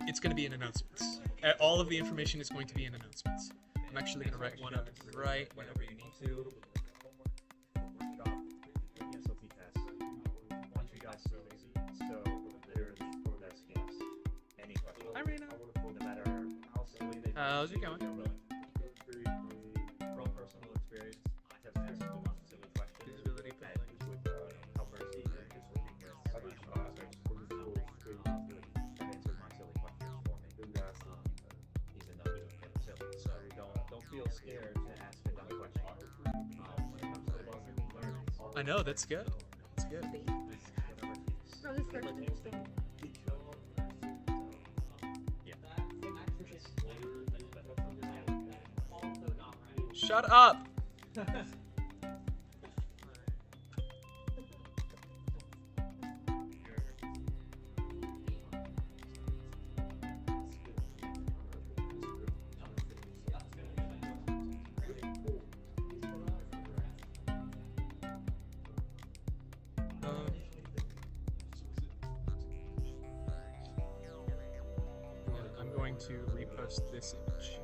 It's going to be in announcements. All of the information is going to be in announcements. I'm actually going to write one up right whenever you need to. SLP test. Want you guys so easy. So there's best guess. Any question. Hi, Rena. No matter how silly they How's it going? From personal experience, I have asked a lot of silly questions. Usability And with help mercy, they're just looking at and answered my silly questions for me. Even though they don't get silly. So don't feel scared to ask a dumb question. When it comes to learning. I know, that's good. That's good. Bro, this question is so... Shut up! I'm going to repost this image.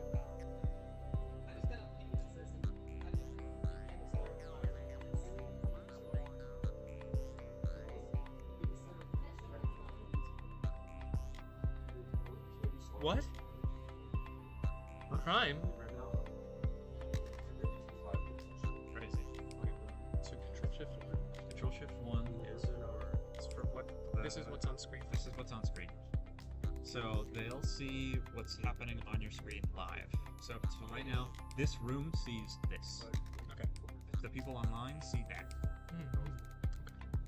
What? Crime? Crazy. So Control Shift 1 is for what? This is what's on screen. This is what's on screen. So they'll see what's happening on your screen live. So right now, this room sees this. Okay. The people online see that.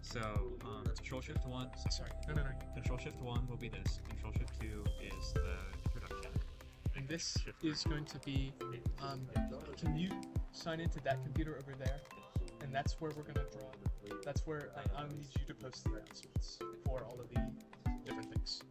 So Control Shift 1. Sorry. No. Control Shift 1 will be this. Control Shift 2 is the introduction. And this is going to be. Can you sign into that computer over there? And that's where we're gonna draw. That's where I need you to post the announcements for all of the different things.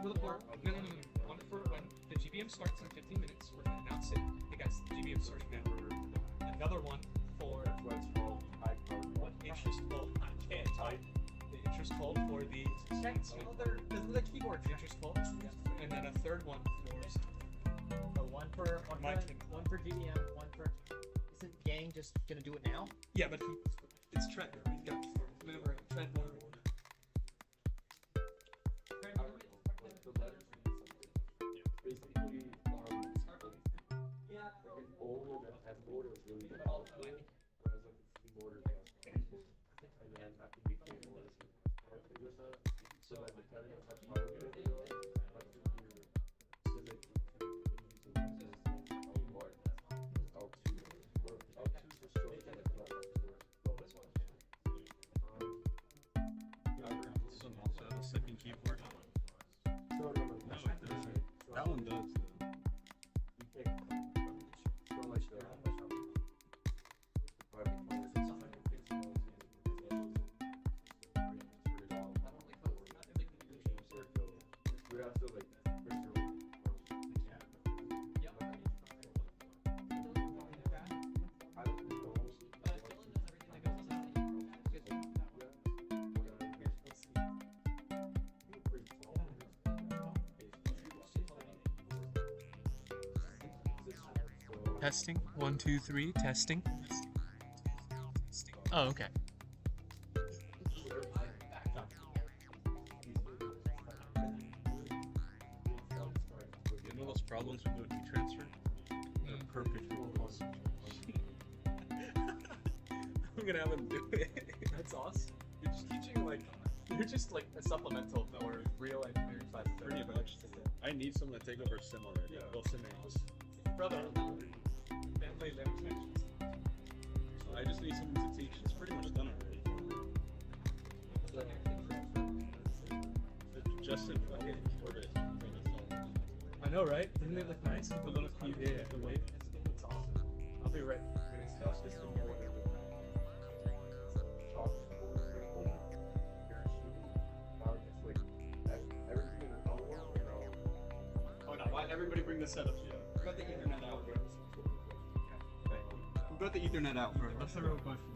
for the port. No. One for when the GBM starts in 15 minutes. We're gonna announce it. Hey guys, the GBM starts now. Another one for interest full. I can't type. The interest full for the another keyboard. Interest full, and then a third one for. One for GDM, one for. Isn't Yang just gonna do it now? Yeah, but it's Trent. He's got remember Trent. That one does. Testing. 1, 2, 3. Testing. Oh, okay. You know those problems with doing heat transfer? They're perfect for us. I'm gonna have him do it. That's awesome. You're just like a supplemental for real engineering classes. Pretty much. I need someone to take over sim already. Yeah. Well, sim angles. Brother. Bentley limitations. I just need someone to teach. It's pretty much done already. Justin, okay, for this. I know, right? Doesn't it look nice with the little cute the wave? It's awesome. I'll be right. Oh no! Why everybody bring the setup? We got the Ethernet out. We got the Ethernet out first. That's the real question.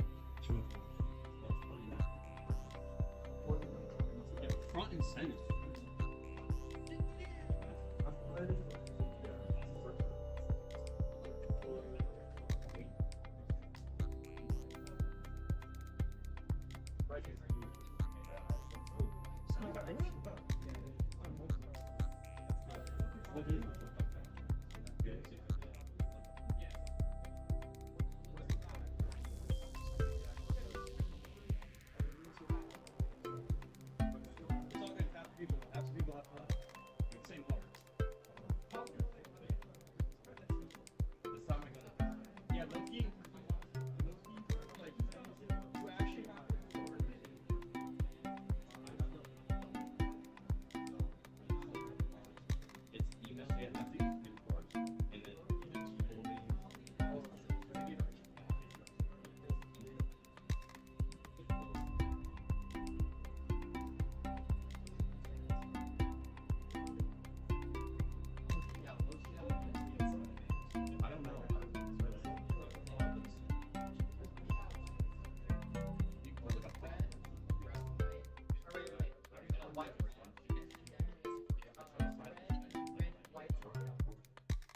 Yeah, front and center.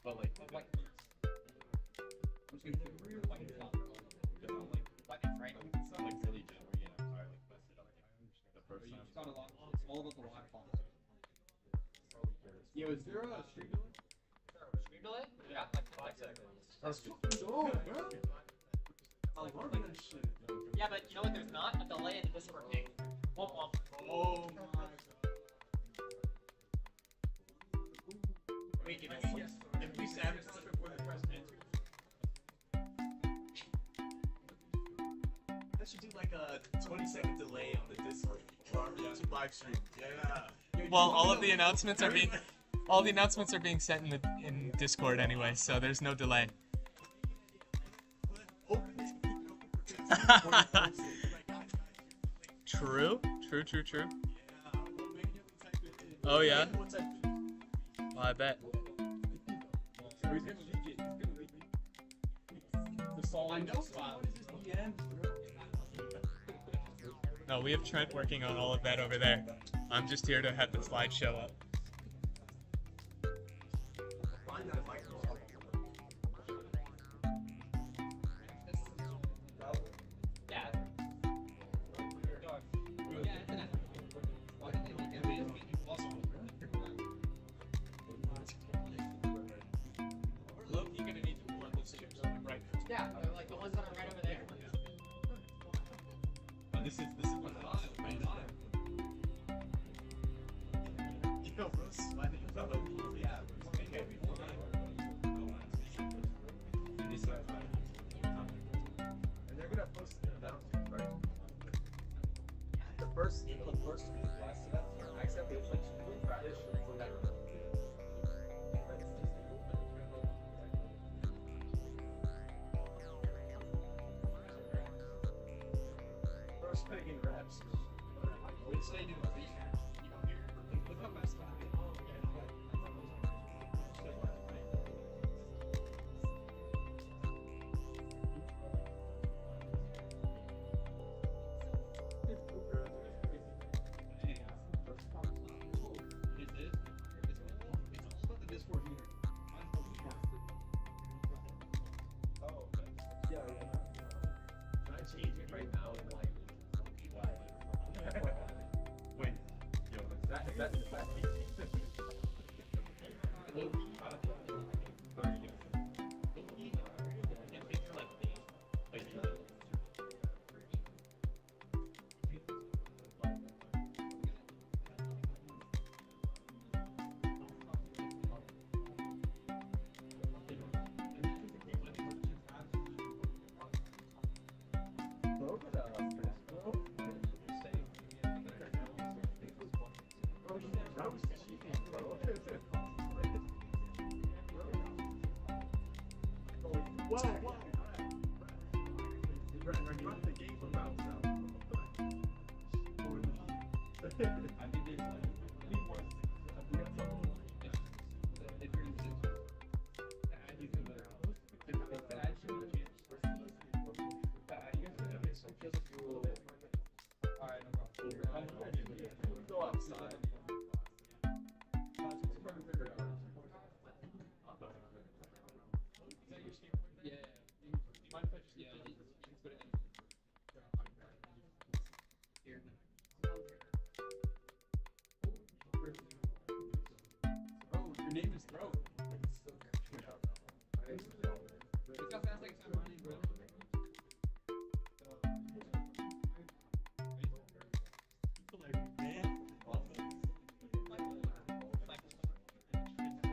But like white. I'm just gonna put real white font. Right? It's not like really general, yeah. The first time. It's got a lot. It's all about the white font. Yo, is there a stream delay? Screen delay? Yeah, like That's fucking dope, bro. I love that shit. Yeah, but you know what? There's not a delay in the Discord ping. Womp womp. Oh my god. Wait, If we stand before the president. That should do like a 20-second delay on the Discord. To live stream. Yeah. Well, all of the announcements are being sent in Discord anyway, so there's no delay. True. Oh yeah? Well, I bet. No, we have Trent working on all of that over there. I'm just here to have the slideshow up. Yeah, like the ones that are right over there. This is what And they're gonna post it down, right? The first class, I accept the practice for that. First taking reps. Which they do. Look how fast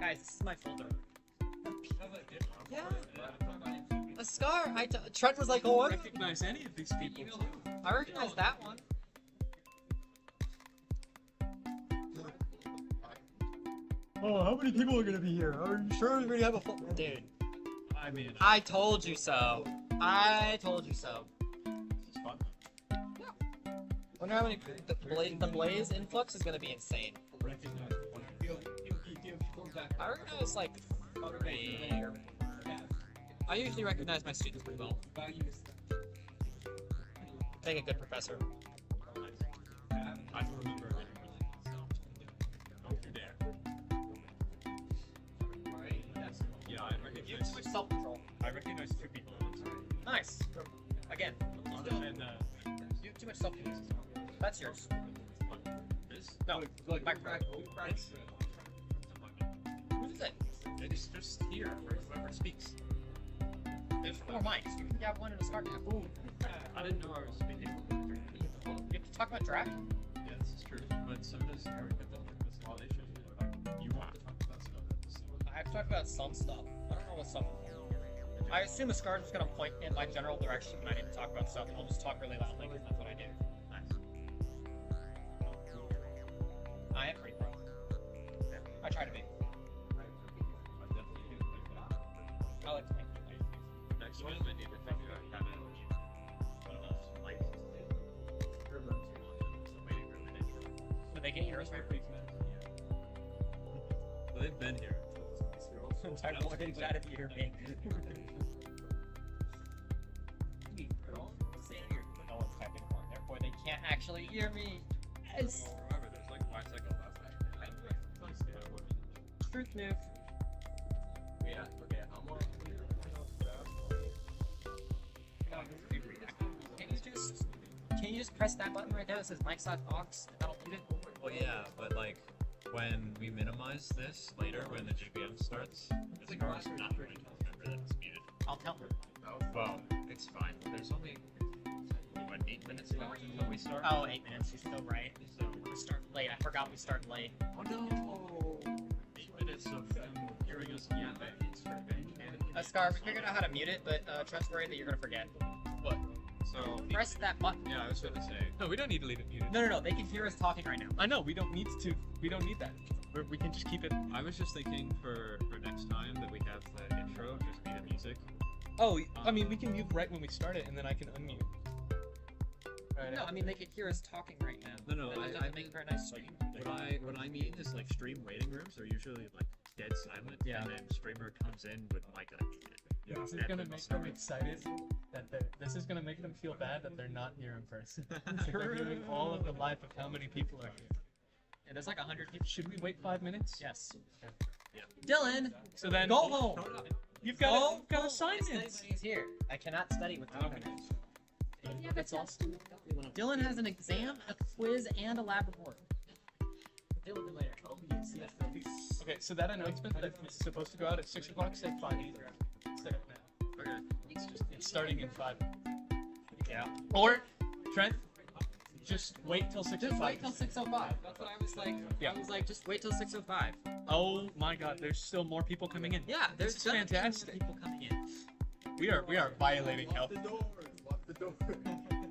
Guys, this is my folder. Yeah. A scar. Trent was like, oh, I don't recognize any of these people. I recognize that one. Oh, how many people are gonna be here? Are you sure we're gonna have a full... Dude. I mean, I told you so. I told you so. this is fun. Yeah. Wonder how many... The Blaze influx is gonna be insane. I recognize, like, 3 or... I usually recognize my students pretty well. Take a good professor. I don't remember everything. You're there. Yeah, I You have too much self-control. recognize 2 people. Nice. Again, And you have too much self-control. That's yours. this? No, microphone. Who's it? It's just here for whoever speaks. There's 4 mics. You can have one in a start now. Ooh. I didn't know I was speaking. You have to talk about draft? Yeah, this is true. But so does Erica build like this validation. You want to talk about stuff. I have to talk about some stuff. I don't know what stuff. I assume the scar is just going to point in my general direction when I need to talk about stuff. I'll just talk really loudly because that's what I do. Nice. I am pretty pro. I try to be. I like to think. Next one, I need to figure out how to Did they get yours right? been here. Entire morning chat if you hear me. No one's typing on, therefore they can't actually hear me. Yes. Remember, there's like 5 seconds left. Truth move. Yeah, okay, I'm on. Can you just press that button right there that says mic/aux? That'll mute it. Well, yeah, but like when we minimize this later, when the GPM starts, the car's not going to remember that it's muted. I'll tell her. Well, it's fine. There's only what 8 minutes left until we start. Oh, 8 minutes. You're still right. So we start late. I forgot we start late. Oh no! 8 minutes of them hearing us yell. Scar, we figured out how to mute it, but trust worry that you're gonna forget. What? So Press that button. yeah, I was gonna say. No, we don't need to leave it muted. No. They can hear us talking right now. I know, we don't need to. We don't need that. We can just keep it. I was just thinking for next time that we have the intro just be the music. Oh, I mean, we can mute right when we start it, and then I can unmute. Right No, I mean they can hear us talking right now. No, That doesn't make for a nice stream. What I mean is like stream waiting rooms are usually like dead silent. Yeah. And then streamer comes in with mic unmuted. This is gonna make them excited that this is gonna make them feel bad that they're not here in person. They're hearing all of the life of how many people are here. Yeah, there's like 100 people. Should we wait 5 minutes? Yes. Yeah. Dylan, So then go home. You've got assignments. Everybody's here. I cannot study with Dylan. Yeah, That's awesome. Dylan has an exam, a quiz, and a lab report. Okay, so that announcement that it's supposed to go out at 6 o'clock, say 5 instead of now. Okay. It's starting in 5. Yeah. Or Trent, just wait till 6 Just o'clock. wait till 6:05. That's what I was like. Yeah. I was like, just wait till 6:05. Oh my God, there's still more people coming in. Yeah, there's This is fantastic. people coming in. We are violating health.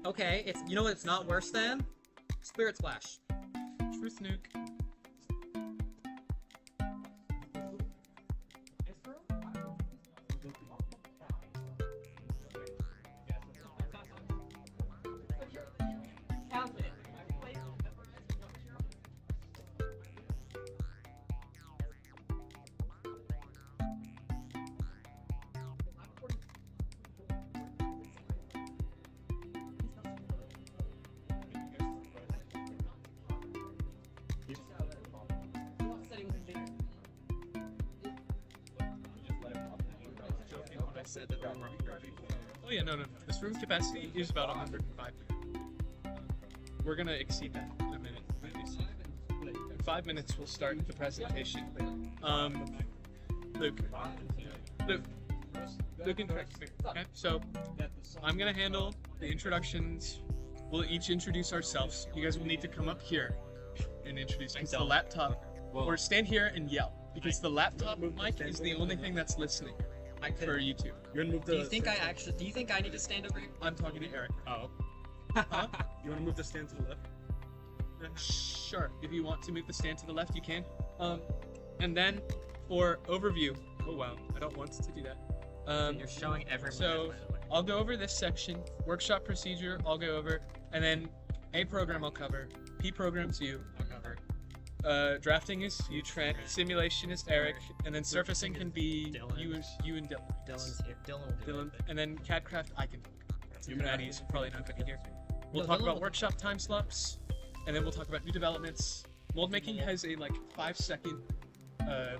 Okay, it's you know what it's not worse than? Spirit Splash. Truth nuke. Oh yeah, no. This room capacity is about 105. We're gonna exceed that in a minute. In 5 minutes, we'll start the presentation. Luke and Trent, come here. Okay, so I'm gonna handle the introductions. We'll each introduce ourselves. You guys will need to come up here and introduce yourself. The laptop, or stand here and yell, because the laptop mic is the only thing that's listening for YouTube. You're gonna move Do you think I need to stand over here? I'm talking to Eric. Oh. Huh? You wanna move the stand to the left? Sure. If you want to move the stand to the left, you can. And then for overview. Oh wow, I don't want to do that. You're showing everyone. So I'll go over this section. Workshop procedure, I'll go over, and then A program I'll cover. P program's you, I'll cover. Drafting is you, Trent. Simulation is Eric, and then surfacing can be you and Dylan. Dylan's here. Dylan will do Dylan, and then CADcraft I can talk. Humanities probably not gonna be here. We'll No, talk Dylan about will- workshop time slots, and then we'll talk about new developments. Mold making has a like 5-second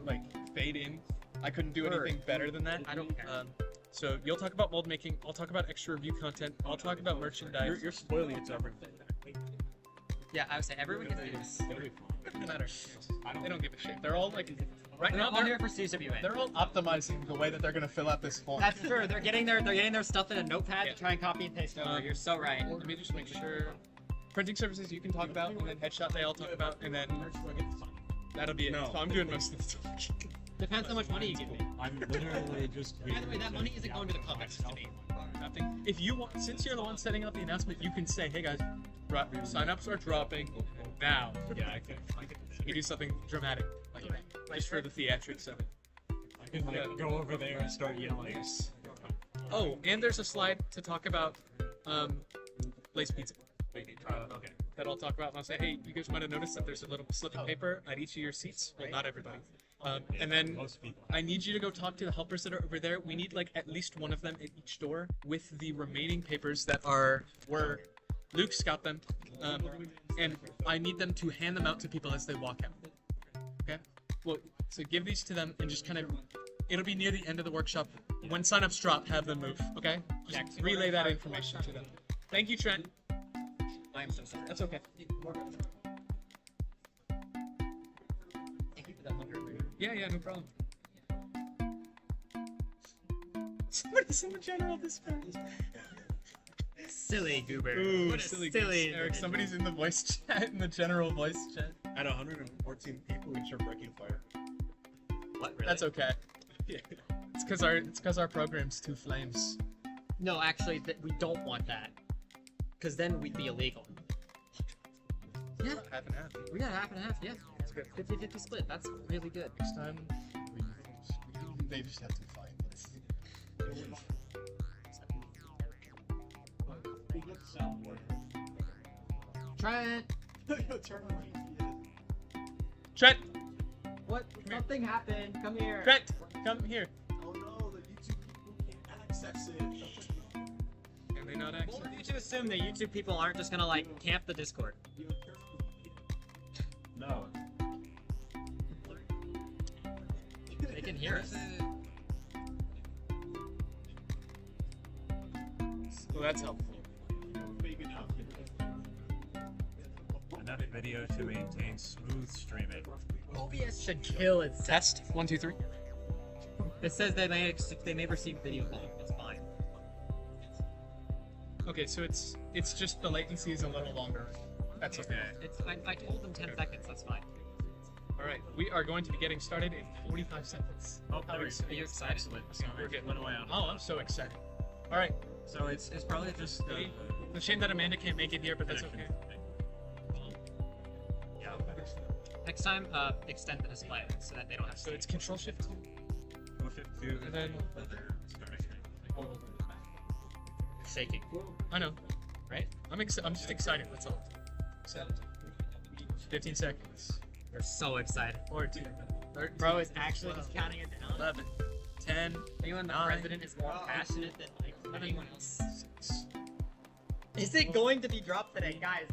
like fade in. I couldn't do anything better than that. I don't care. So you'll talk about mold making. I'll talk about extra review content. I'll talk about merchandise. You're spoiling it to everything. Yeah, I would say everyone can do this. Doesn't matter. They don't give a shit. They're all like right They're now. all here for CWN. They're all optimizing the way that they're gonna fill out this form. That's true. They're getting their stuff in a notepad Yeah. to try and copy and paste over. You're so right. Let me just make sure. Printing services you can talk about, and then headshot they all talk about, and then that'll be it. No. So I'm doing most of the talking. Depends how much money you give me. I'm literally just By the way, that money isn't going to the comics to me. Nothing. If you want, since you're the one setting up the announcement, you can say, "Hey guys, sign-ups are dropping now." Yeah, I can You can do something dramatic, like that, just for the theatrics of it. I can like go over there and start yelling. Oh, and there's a slide to talk about Blaze Pizza. Okay. That I'll talk about, and I'll say, hey, you guys might have noticed that there's a little slip of paper at each of your seats. Well, not everybody. And then Most people. I need you to go talk to the helpers that are over there. We need like at least one of them at each door with the remaining papers that were Luke's got them, and I need them to hand them out to people as they walk out. Okay. Well, so give these to them and just kind of. It'll be near the end of the workshop. When signups drop, have them move. Okay. Just relay that information to them. Thank you, Trent. I am so sorry. That's okay. Thank you for that 100. Yeah, no problem. Somebody's in the general dispatch. Silly goober. Ooh, What a silly, silly. Eric, somebody's in the voice chat, in the general voice chat. At 114 people, we start breaking fire. What, really? That's okay. Yeah. It's because our program's two flames. No, actually, we don't want that. Because then we'd be illegal. Yeah, Half and half. we got half and half, yeah. That's good. 50-50 split, that's really good. Next time, they just have to find it. Trent! Trent! What? Something happened. Come here. Trent! Come here. Oh no, the YouTube people can't access it. Can they not Well, access? you should assume that YouTube people aren't just gonna like camp the Discord. No. They can hear us. Well, that's helpful. Enough video to maintain smooth streaming. OBS should kill its Test. 1, 2, 3. It says they may receive video volume. It's fine. Okay, so it's just the latency is a little longer. That's okay. I told them 10 seconds. That's fine. All right, we are going to be getting started in 45 seconds. Oh, How there we excited? go. Are you excited? Excellent. We're getting- Went away on. Oh, I'm so excited. All right, So it's probably just it's a shame that Amanda can't make it here, but that's okay. Yeah. Next time, extend the display so that they don't have to. So it's Control Shift 2. Move it to And then- shaking. I know, right? I'm just excited. That's all. So, 15 seconds. We're so excited. 14. 13. Bro is actually just counting it down. 11. 10. Anyone the 9, president is more passionate than like anyone else. 6. Is it going to be dropped today, guys?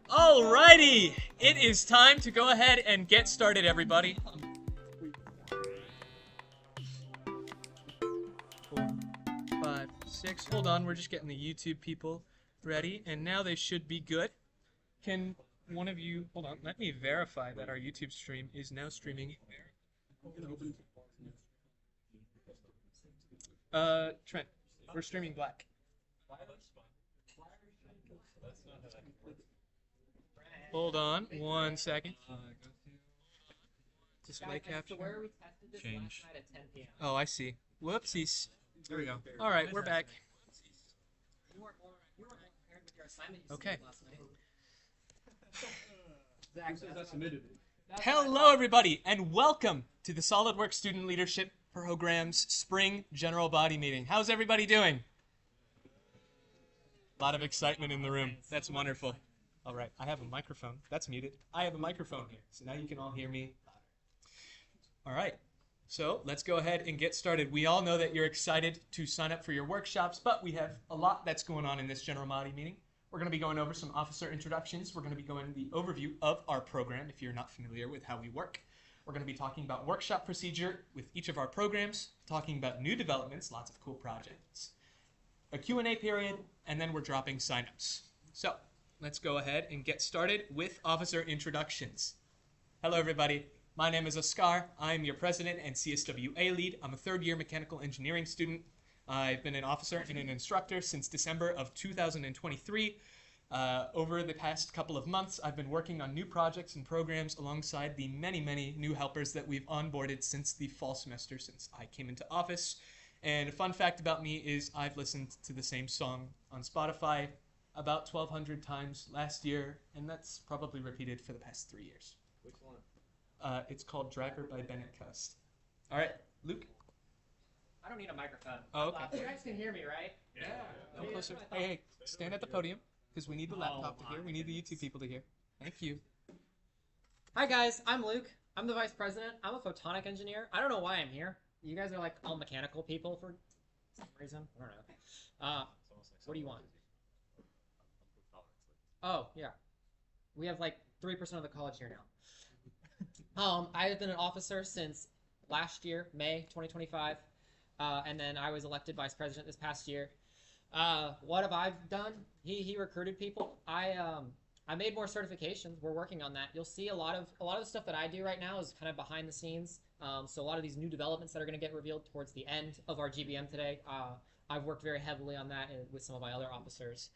Alrighty, it is time to go ahead and get started, everybody. 4, 5, 6. Hold on, we're just getting the YouTube people ready, and now they should be good. Can one of you hold on? Let me verify that our YouTube stream is now streaming. Trent, we're streaming black. Hold on, 1 second. Display capture. Change. Oh, I see. Whoopsies. There we go. All right, we're back. Okay. Hello, everybody, and welcome to the SolidWorks Student Leadership Program's Spring General Body Meeting. How's everybody doing? A lot of excitement in the room. That's wonderful. All right, I have a microphone. That's muted. I have a microphone here, so now you can all hear me. All right, so let's go ahead and get started. We all know that you're excited to sign up for your workshops, but we have a lot that's going on in this General Body Meeting. We're going to be going over some officer introductions. We're going to be going the overview of our program if you're not familiar with how we work. We're going to be talking about workshop procedure with each of our programs, talking about new developments, lots of cool projects, a Q&A period, and then we're dropping signups. So let's go ahead and get started with officer introductions. Hello, everybody. My name is Oscar. I'm your president and CSWA lead. I'm a third-year mechanical engineering student. I've been an officer and an instructor since December of 2023. Over the past couple of months, I've been working on new projects and programs alongside the many, many new helpers that we've onboarded since the fall semester, since I came into office. And a fun fact about me is I've listened to the same song on Spotify about 1,200 times last year, and that's probably repeated for the past 3 years. Which one? It's called Driver by Bennett Cust. All right, Luke. I don't need a microphone. Oh, okay. You guys can hear me, right? Come closer. Hey, stand at the podium, because we need the laptop to hear. We need the YouTube people to hear. Thank you. Hi guys, I'm Luke. I'm the vice president. I'm a photonic engineer. I don't know why I'm here. You guys are like all mechanical people for some reason. I don't know. What do you want? Oh yeah, we have like 3% of the college here now. I have been an officer since last year, May 2025, and then I was elected vice president this past year. What have I done? He recruited people. I made more certifications. We're working on that. You'll see a lot of the stuff that I do right now is kind of behind the scenes. So a lot of these new developments that are going to get revealed towards the end of our GBM today. I've worked very heavily on that with some of my other officers.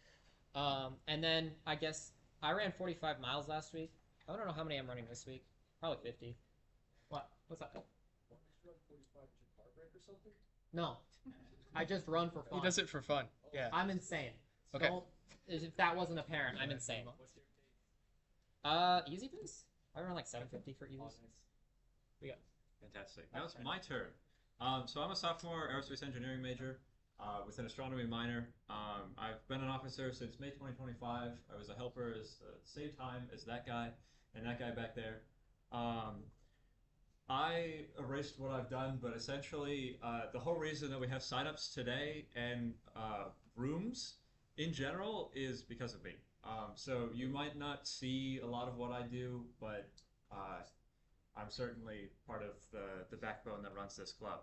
And then I guess I ran 45 miles last week. I don't know how many I'm running this week. Probably 50. What? What's up? No, I just run for fun. He does it for fun. Yeah. I'm insane. Okay. If that wasn't apparent, I'm insane. Easy pace? I run like 750 for easy. We got. Fantastic. Now it's my turn. So I'm a sophomore aerospace engineering major with an astronomy minor. I've been an officer since May 2025. I was a helper at the same time as that guy and that guy back there. I erased what I've done, but essentially the whole reason that we have signups today and rooms in general is because of me. So you might not see a lot of what I do, but I'm certainly part of the backbone that runs this club.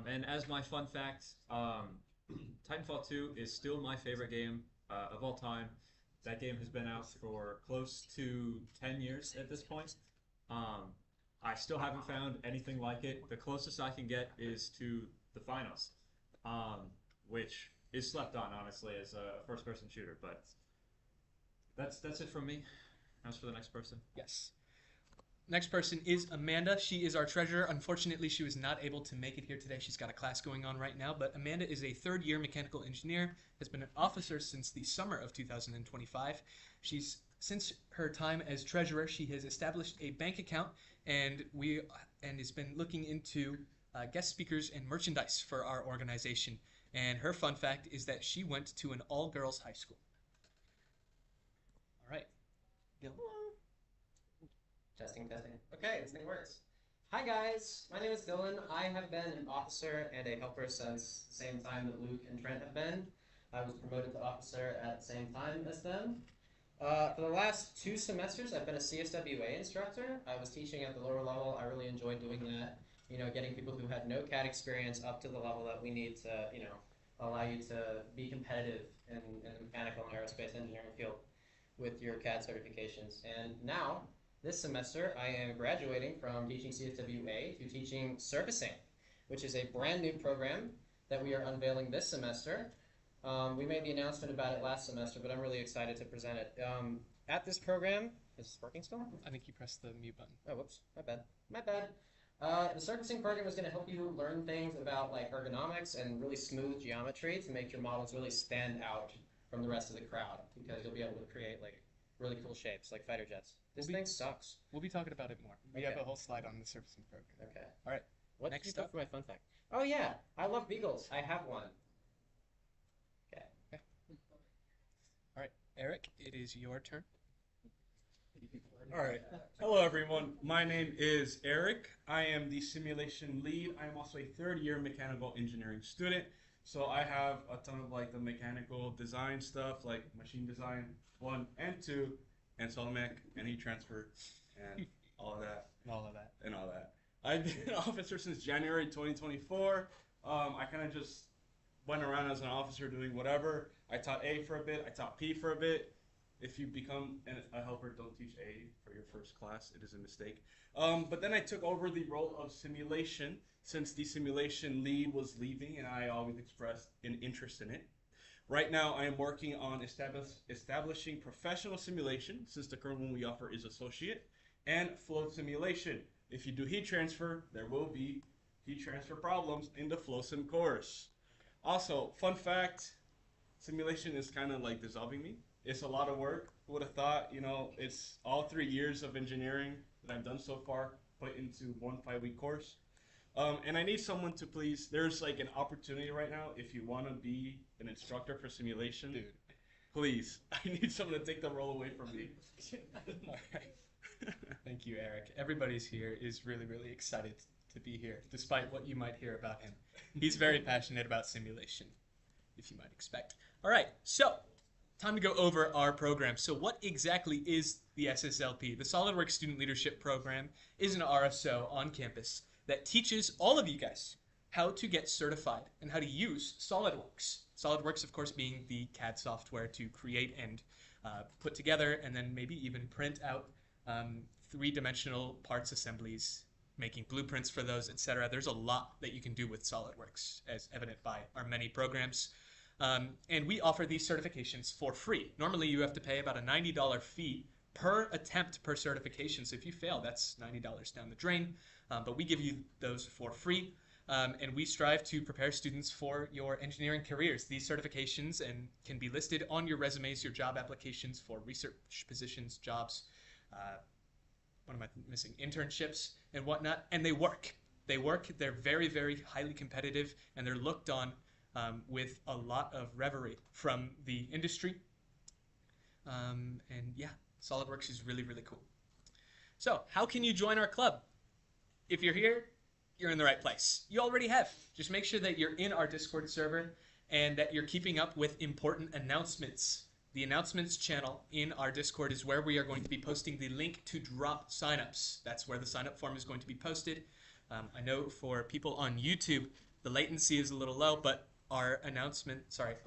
And as my fun fact, Titanfall 2 is still my favorite game of all time. That game has been out for close to 10 years at this point. I still haven't found anything like it. The closest I can get is to the finals, which is slept on, honestly, as a first-person shooter. But that's it from me. As for the next person. Yes. Next person is Amanda. She is our treasurer. Unfortunately, she was not able to make it here today. She's got a class going on right now. But Amanda is a third-year mechanical engineer, has been an officer since the summer of 2025. Since her time as treasurer, she has established a bank account and has been looking into guest speakers and merchandise for our organization. And her fun fact is that she went to an all-girls high school. All right. Gil. Testing. Okay, this thing works. Hi guys, my name is Dylan. I have been an officer and a helper since the same time that Luke and Trent have been. I was promoted to officer at the same time as them. For the last 2 semesters, I've been a CSWA instructor. I was teaching at the lower level. I really enjoyed doing that. You know, getting people who had no CAD experience up to the level that we need to, you know, allow you to be competitive in the mechanical and aerospace engineering field with your CAD certifications. And now, this semester, I am graduating from teaching CSWA to teaching servicing, which is a brand new program that we are unveiling this semester. We made the announcement about it last semester, but I'm really excited to present it. At this program, is this working still? I think you pressed the mute button. Oh, whoops, my bad. The servicing program is going to help you learn things about like ergonomics and really smooth geometry to make your models really stand out from the rest of the crowd, because you'll be able to create like really cool shapes like fighter jets. This thing sucks. We'll be talking about it more. We have a whole slide on the servicing program. Okay. All right. What Next did you up. put for my fun fact? Oh yeah, I love beagles. I have one. Okay. All right, Eric, it is your turn. All right. Hello, everyone. My name is Eric. I am the simulation lead. I'm also a third-year mechanical engineering student. So I have a ton of like the mechanical design stuff, like machine design 1 and 2, and SolidMech and heat transfer, and all of that. I've been an officer since January 2024. I kind of just went around as an officer doing whatever. I taught A for a bit. I taught P for a bit. If you become a helper, don't teach A for your first class. It is a mistake. But then I took over the role of simulation since the simulation lead was leaving, and I always expressed an interest in it. Right now, I am working on establishing professional simulation, since the current one we offer is associate, and flow simulation. If you do heat transfer, there will be heat transfer problems in the flow sim course. Also, fun fact, simulation is kind of like dissolving me. It's a lot of work. Who would have thought, you know, it's all 3 years of engineering that I've done so far put into one 5-week course. And I need someone to please, there's like an opportunity right now if you want to be an instructor for simulation. Dude. Please, I need someone to take the role away from me. All right. Thank you, Eric. Everybody's here is really, really excited to be here, despite what you might hear about him. He's very passionate about simulation, if you might expect. All right, so time to go over our program. So what exactly is the SSLP? The SolidWorks Student Leadership Program is an RSO on campus that teaches all of you guys how to get certified and how to use SolidWorks. SolidWorks, of course, being the CAD software to create and put together and then maybe even print out three-dimensional parts assemblies, making blueprints for those, etc. There's a lot that you can do with SolidWorks, as evident by our many programs. And we offer these certifications for free. Normally, you have to pay about a $90 fee per attempt per certification. So if you fail, that's $90 down the drain. But we give you those for free. And we strive to prepare students for your engineering careers. These certifications can be listed on your resumes, your job applications for research positions, jobs, what am I missing? Internships and whatnot. And they work. They work. They're very, very highly competitive, and they're looked on with a lot of reverie from the industry. And yeah, SolidWorks is really, really cool. So how can you join our club? If you're here, you're in the right place. You already have. Just make sure that you're in our Discord server and that you're keeping up with important announcements. The announcements channel in our Discord is where we are going to be posting the link to drop signups. That's where the signup form is going to be posted. I know for people on YouTube, the latency is a little low, but our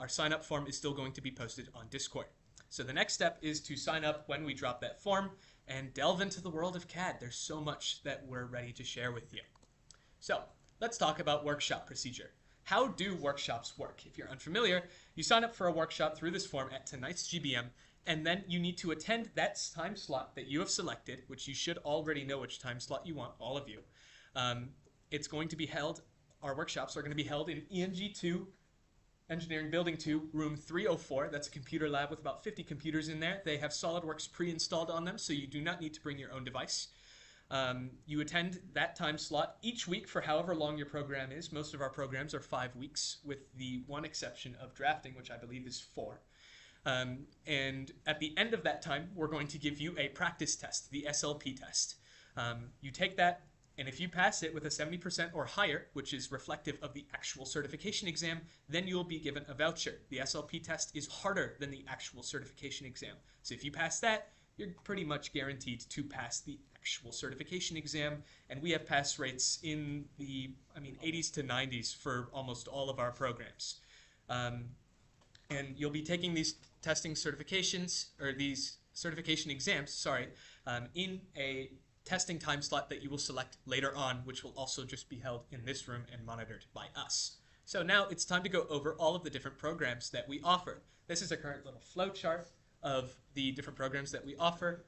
sign-up form is still going to be posted on Discord. So the next step is to sign up when we drop that form and delve into the world of CAD. There's so much that we're ready to share with you. So let's talk about workshop procedure. How do workshops work? If you're unfamiliar, you sign up for a workshop through this form at tonight's GBM, and then you need to attend that time slot that you have selected, which you should already know which time slot you want, all of you. It's going to be held, our workshops are going to be held in ENG2, Engineering Building 2, room 304. That's a computer lab with about 50 computers in there. They have SolidWorks pre-installed on them, so you do not need to bring your own device. You attend that time slot each week for however long your program is. Most of our programs are 5 weeks, with the one exception of drafting, which I believe is 4. And at the end of that time, we're going to give you a practice test, the SLP test. You take that, and if you pass it with a 70% or higher, which is reflective of the actual certification exam, then you'll be given a voucher. The SLP test is harder than the actual certification exam. So if you pass that, you're pretty much guaranteed to pass the actual certification exam, and we have pass rates in the 80s to 90s for almost all of our programs. And you'll be taking these testing certifications, or these certification exams, in a testing time slot that you will select later on, which will also just be held in this room and monitored by us. So now it's time to go over all of the different programs that we offer. This is a current little flow chart of the different programs that we offer.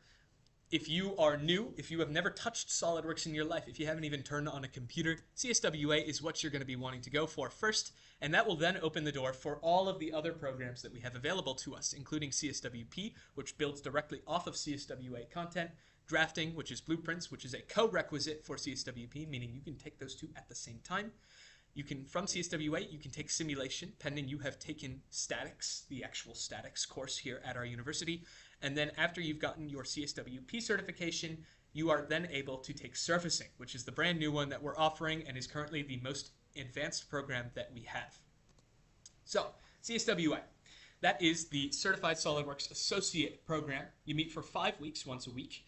If you are new, if you have never touched SolidWorks in your life, if you haven't even turned on a computer, CSWA is what you're going to be wanting to go for first, and that will then open the door for all of the other programs that we have available to us, including CSWP, which builds directly off of CSWA content, drafting, which is blueprints, which is a co-requisite for CSWP, meaning you can take those two at the same time. From CSWA, you can take simulation, pending you have taken statics, the actual statics course here at our university. And then after you've gotten your CSWP certification, you are then able to take surfacing, which is the brand new one that we're offering and is currently the most advanced program that we have. So, CSWA. That is the Certified SolidWorks Associate Program. You meet for 5 weeks, once a week.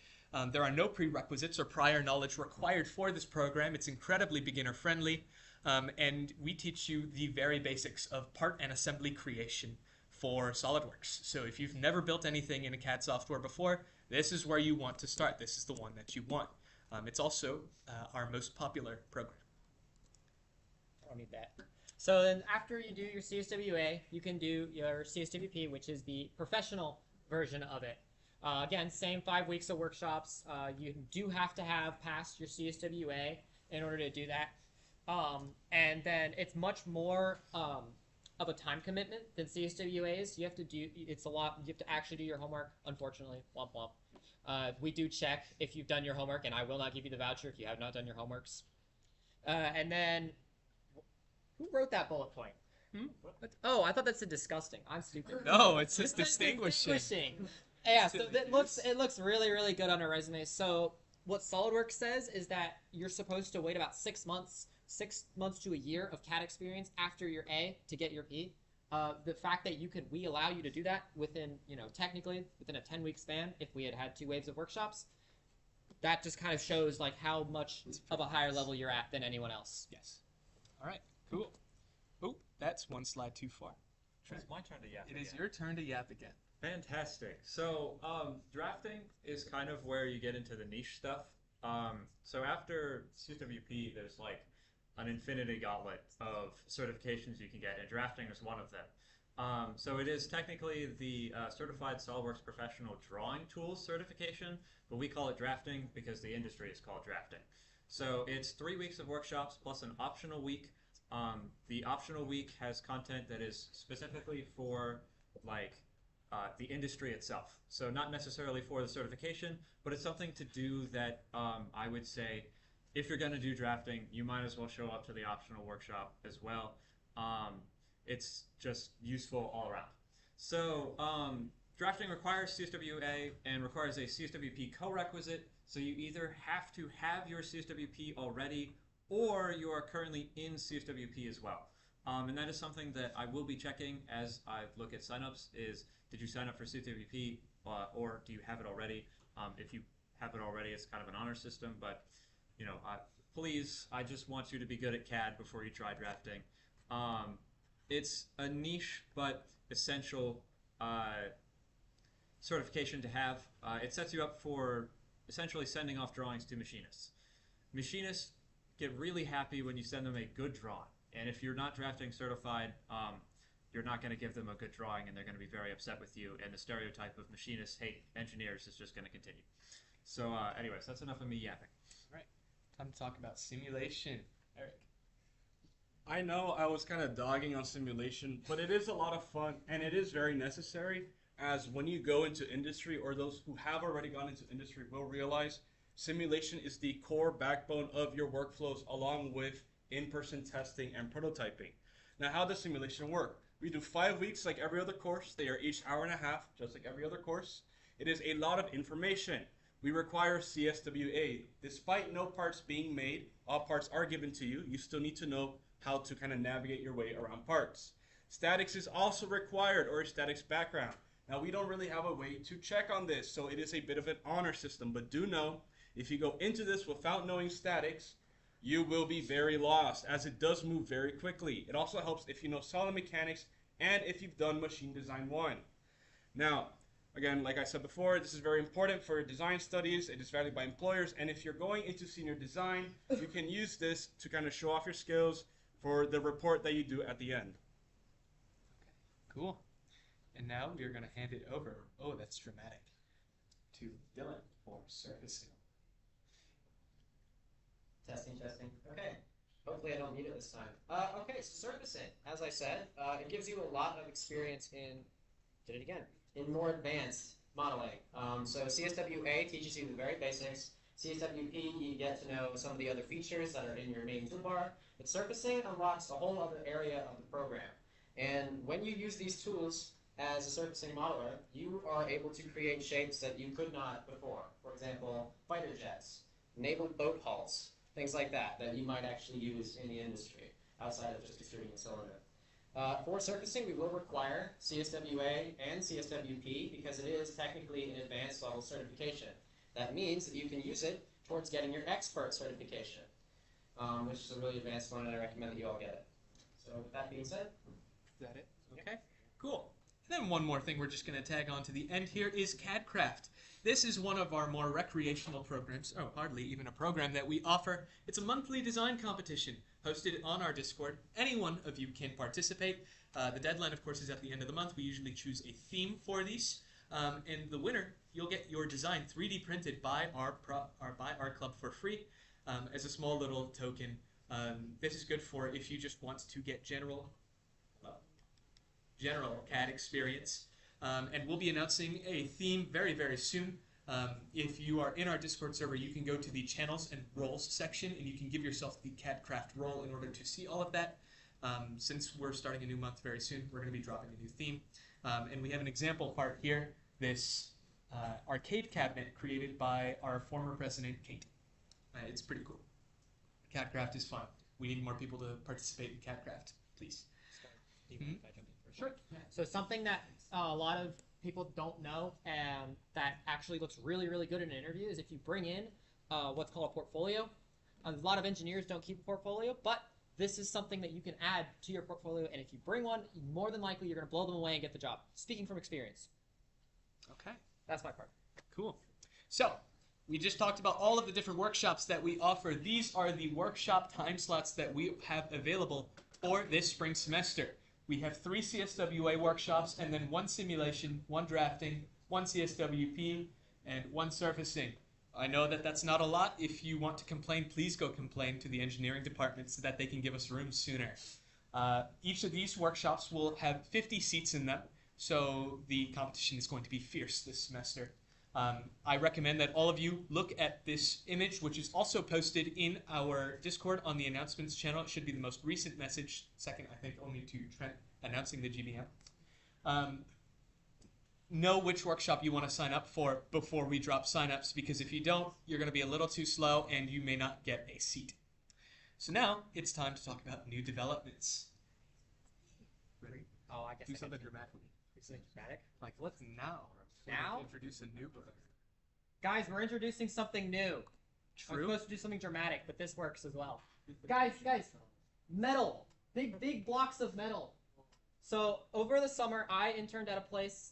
There are no prerequisites or prior knowledge required for this program. It's incredibly beginner-friendly. And we teach you the very basics of part and assembly creation for SolidWorks. So if you've never built anything in a CAD software before, this is where you want to start. This is the one that you want. It's also our most popular program. I don't need that. So then after you do your CSWA, you can do your CSWP, which is the professional version of it. Again, same 5 weeks of workshops. You do have to have passed your CSWA in order to do that. And then it's much more of a time commitment than CSWAs. You have to do, it's a lot, you have to actually do your homework, unfortunately, womp womp. We do check if you've done your homework, and I will not give you the voucher if you have not done your homeworks. And then, who wrote that bullet point? Oh, I thought that said disgusting. I'm stupid. No, it says It says distinguishing. distinguishing. Yeah, so it looks really, really good on a resume. So what SolidWorks says is that you're supposed to wait about 6 months to a year of CAD experience after your A to get your P. The fact that we allow you to do that within, technically within a 10-week span, if we had 2 waves of workshops, that just kind of shows like how much of a higher level you're at than anyone else. Yes. All right. Cool. Oh, that's one slide too far. It's my turn to yap. It is again. your turn to yap again. Fantastic. So, drafting is kind of where you get into the niche stuff. So after CSWP, there's like an infinity gauntlet of certifications you can get, and drafting is one of them. So it is technically the Certified SolidWorks Professional Drawing Tools certification, but we call it drafting because the industry is called drafting. So it's 3 weeks of workshops plus an optional week. The optional week has content that is specifically for like the industry itself. So not necessarily for the certification, but it's something to do that I would say if you're going to do drafting, you might as well show up to the optional workshop as well. It's just useful all around. So drafting requires CSWA and requires a CSWP co-requisite. So you either have to have your CSWP already or you are currently in CSWP as well. And that is something that I will be checking as I look at signups is, did you sign up for CSWP or do you have it already? If you have it already, it's kind of an honor system, but please, I just want you to be good at CAD before you try drafting. It's a niche but essential certification to have. It sets you up for essentially sending off drawings to machinists. Machinists get really happy when you send them a good drawing. And if you're not drafting certified, you're not going to give them a good drawing and they're going to be very upset with you. And the stereotype of machinists hate engineers is just going to continue. So anyways, that's enough of me yapping. All right. Time to talk about simulation. Eric. I know I was kind of dogging on simulation, but it is a lot of fun and it is very necessary, as when you go into industry, or those who have already gone into industry will realize, simulation is the core backbone of your workflows along with in-person testing and prototyping. Now, how does simulation work? We do 5 weeks like every other course. They are each hour and a half, just like every other course. It is a lot of information. We require CSWA. Despite no parts being made, all parts are given to you. You still need to know how to kind of navigate your way around parts. Statics is also required, or a statics background. Now, we don't really have a way to check on this, so it is a bit of an honor system. But do know, if you go into this without knowing statics, you will be very lost, as it does move very quickly. It also helps if you know solid mechanics and if you've done Machine Design 1. Now, again, like I said before, this is very important for design studies. It is valued by employers, and if you're going into senior design, you can use this to kind of show off your skills for the report that you do at the end. Okay, cool. And now we are going to hand it over, oh, that's dramatic, to Dylan for surfacing. Testing. Okay. Hopefully I don't need it this time. Okay, so surfacing, as I said, it gives you a lot of experience in more advanced modeling. So CSWA teaches you the very basics. CSWP, you get to know some of the other features that are in your main toolbar. But surfacing unlocks a whole other area of the program. And when you use these tools as a surfacing modeler, you are able to create shapes that you could not before. For example, fighter jets, naval boat hulls, things like that you might actually use in the industry outside of just extruding a cylinder. For surfacing, we will require CSWA and CSWP because it is technically an advanced level certification. That means that you can use it towards getting your expert certification, which is a really advanced one, and I recommend that you all get it. So with that being said, Is that it? Okay, cool. And then one more thing we're just going to tag on to the end here is CADcraft. This is one of our more recreational programs, or hardly even a program that we offer. It's a monthly design competition hosted on our Discord. Any one of you can participate. The deadline, of course, is at the end of the month. We usually choose a theme for these. And the winner, you'll get your design 3D printed by our club for free as a small little token. This is good for if you just want to get general CAD experience. And we'll be announcing a theme very, very soon. If you are in our Discord server, you can go to the channels and roles section and you can give yourself the CADcraft role in order to see all of that. Since we're starting a new month very soon, we're going to be dropping a new theme. And we have an example part here, this arcade cabinet created by our former president, Kate. It's pretty cool. CADcraft is fun. We need more people to participate in CADcraft, please. Sure. So something that a lot of people don't know and that actually looks really, really good in an interview is if you bring in what's called a portfolio. A lot of engineers don't keep a portfolio, but this is something that you can add to your portfolio, and if you bring one, more than likely you're going to blow them away and get the job. Speaking from experience. Okay. That's my part. Cool. So, we just talked about all of the different workshops that we offer. These are the workshop time slots that we have available for this spring semester. We have 3 CSWA workshops and then 1 simulation, 1 drafting, 1 CSWP, and 1 surfacing. I know that that's not a lot. If you want to complain, please go complain to the engineering department so that they can give us room sooner. Each of these workshops will have 50 seats in them, so the competition is going to be fierce this semester. I recommend that all of you look at this image, which is also posted in our Discord on the announcements channel. It should be the most recent message, second, I think, only to Trent announcing the GBM. Know which workshop you want to sign up for before we drop signups, because if you don't, you're going to be a little too slow and you may not get a seat. So now it's time to talk about new developments. Ready? Oh, I guess Do I something can dramatic. do something dramatic. Like, what's now? Now? Introduce a new book. Guys, we're introducing something new. I'm True. supposed to do something dramatic, but this works as well. Guys, metal. Big blocks of metal. So over the summer, I interned at a place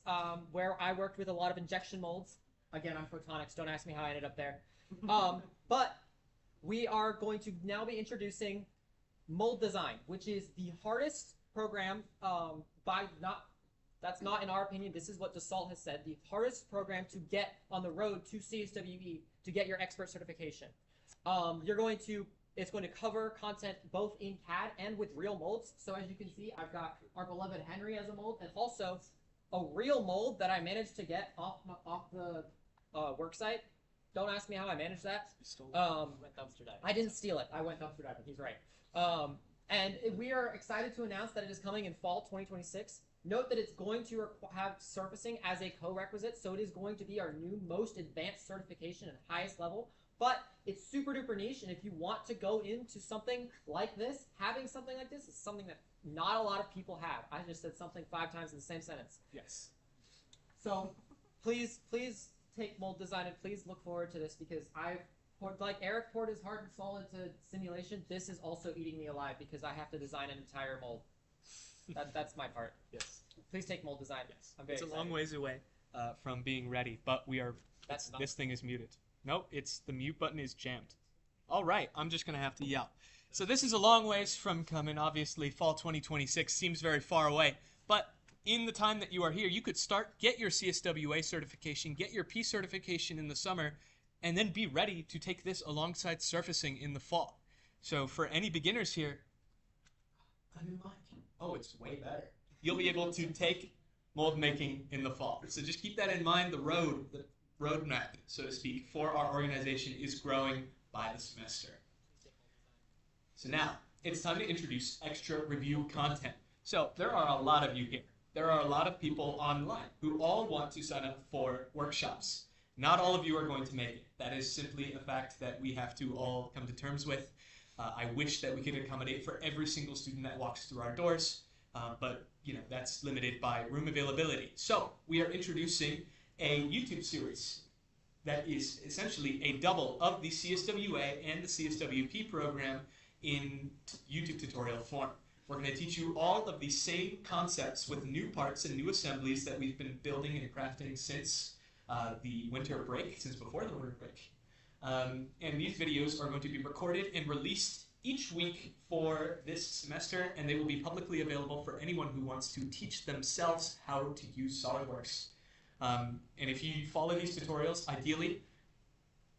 where I worked with a lot of injection molds. Again, I'm photonics. Don't ask me how I ended up there. But we are going to now be introducing mold design, which is the hardest program that's not in our opinion. This is what Sslp has said. The hardest program to get on the road to CSWE to get your expert certification. It's going to cover content both in CAD and with real molds. So as you can see, I've got our beloved Henry as a mold, and also a real mold that I managed to get off the work site. Don't ask me how I managed that. Went dumpster diving. I didn't steal it. I went dumpster diving. He's right. And we are excited to announce that it is coming in fall 2026. Note that it's going to have surfacing as a co-requisite, so it is going to be our new most advanced certification and highest level. But it's super duper niche, and if you want to go into something like this, having something like this is something that not a lot of people have. I just said something 5 times in the same sentence. Yes. So please take mold design, and please look forward to this, because like Eric poured his heart and soul into simulation, this is also eating me alive because I have to design an entire mold. That's my part. Yes. Please take mold design. Yes. I'm very It's a excited. long ways away from being ready, but we are. This thing is muted. Nope, the mute button is jammed. All right, I'm just gonna have to yell. So this is a long ways from coming. Obviously, fall 2026 seems very far away, but in the time that you are here, you could get your CSWA certification, get your P certification in the summer, and then be ready to take this alongside surfacing in the fall. So for any beginners here, a new mic. Oh, it's way better. You'll be able to take mold making in the fall. So just keep that in mind. The roadmap, so to speak, for our organization is growing by the semester. So now, it's time to introduce extra review content. So there are a lot of you here. There are a lot of people online who all want to sign up for workshops. Not all of you are going to make it. That is simply a fact that we have to all come to terms with. I wish that we could accommodate for every single student that walks through our doors, but that's limited by room availability. So we are introducing a YouTube series that is essentially a double of the CSWA and the CSWP program in YouTube tutorial form. We're going to teach you all of the same concepts with new parts and new assemblies that we've been building and crafting since the winter break, since before the winter break. And these videos are going to be recorded and released each week for this semester, and they will be publicly available for anyone who wants to teach themselves how to use SolidWorks. And if you follow these tutorials, ideally,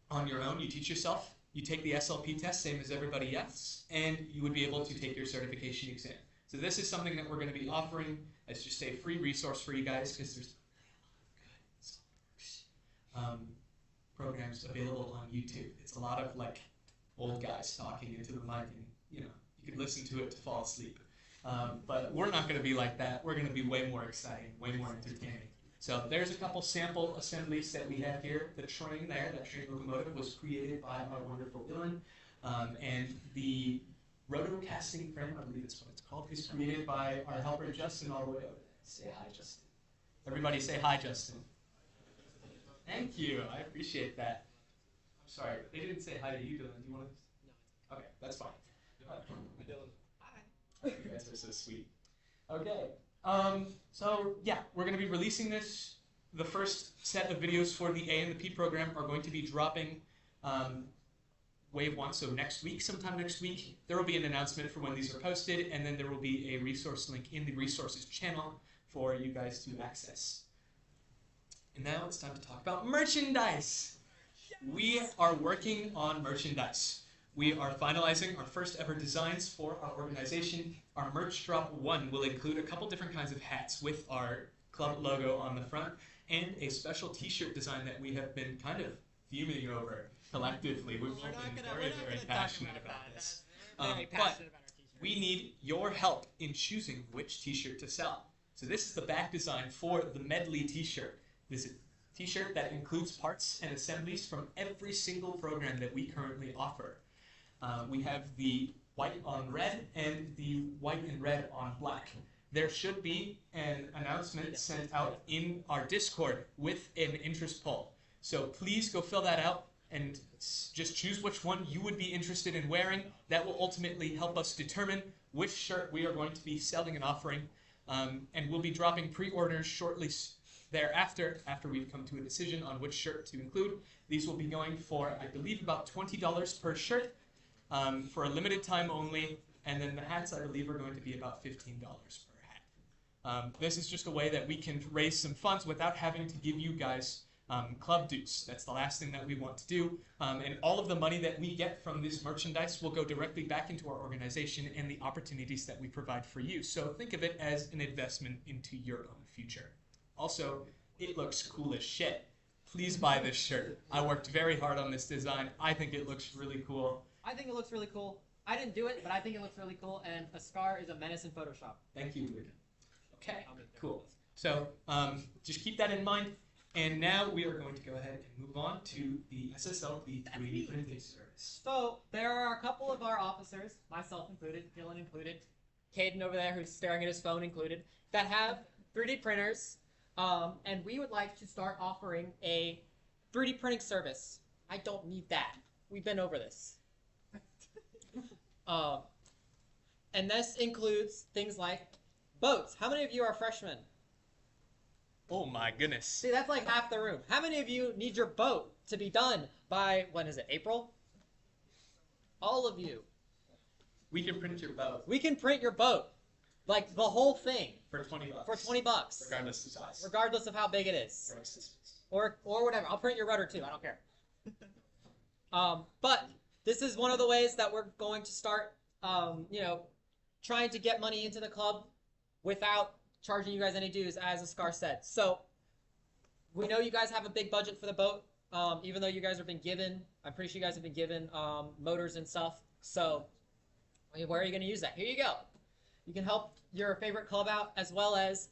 on your own, you teach yourself, you take the Sslp test, same as everybody else, and you would be able to take your certification exam. So this is something that we're going to be offering as just a free resource for you guys, because there's a lot of good programs available on YouTube. It's a lot of old guys talking into the mic, and you could listen to it to fall asleep. But we're not going to be like that. We're going to be way more exciting, way more entertaining. So there's a couple sample assemblies that we have here. The train there, that train locomotive, was created by our wonderful Dylan. And the rotocasting frame, I believe that's what it's called, is created by our helper Justin all the way over there. Say hi, Justin. Everybody say hi, Justin. Thank you. I appreciate that. I'm sorry, they didn't say hi to you, Dylan. Do you want to? No. Okay, that's fine. Hi. You guys are so sweet. Okay. So yeah, we're going to be releasing this. The first set of videos for the A and the P program are going to be dropping wave 1, so next week, sometime next week. There will be an announcement for when these are posted, and then there will be a resource link in the resources channel for you guys to access. And now it's time to talk about merchandise. We are working on merchandise. We are finalizing our first ever designs for our organization. Our merch drop 1 will include a couple different kinds of hats with our club logo on the front and a special t-shirt design that we have been kind of fuming over collectively. We've all been very, very passionate about this. But we need your help in choosing which t-shirt to sell. So this is the back design for the medley t-shirt. This is a t-shirt that includes parts and assemblies from every single program that we currently offer. We have the white on red and the white and red on black. There should be an announcement sent out in our Discord with an interest poll. So please go fill that out and just choose which one you would be interested in wearing. That will ultimately help us determine which shirt we are going to be selling and offering. And we'll be dropping pre-orders shortly thereafter, after we've come to a decision on which shirt to include. These will be going for, I believe, about $20 per shirt. For a limited time only, and then the hats, I believe, are going to be about $15 per hat. This is just a way that we can raise some funds without having to give you guys club dues. That's the last thing that we want to do. And all of the money that we get from this merchandise will go directly back into our organization and the opportunities that we provide for you. So think of it as an investment into your own future. Also, it looks cool as shit. Please buy this shirt. I worked very hard on this design. I think it looks really cool. I think it looks really cool. I didn't do it, but I think it looks really cool, and a scar is a menace in Photoshop. Thank you, Luke. Okay, cool. So just keep that in mind. And now we are going to go ahead and move on to the SSLP 3D printing service. So there are a couple of our officers, myself included, Dylan included, Caden over there who's staring at his phone included, that have 3D printers, and we would like to start offering a 3D printing service. I don't need that. We've been over this. And this includes things like boats. How many of you are freshmen? Oh my goodness. See, that's like half the room. How many of you need your boat to be done by, when is it, April? All of you. We can print your boat. We can print your boat. Like the whole thing. For $20. For $20. Regardless of size. Regardless of how big it is. Or whatever. I'll print your rudder too. I don't care. But this is one of the ways that we're going to start, trying to get money into the club without charging you guys any dues, as Askar said. So we know you guys have a big budget for the boat, even though you guys have been given, I'm pretty sure you guys have been given motors and stuff. So where are you going to use that? Here you go. You can help your favorite club out, as well as,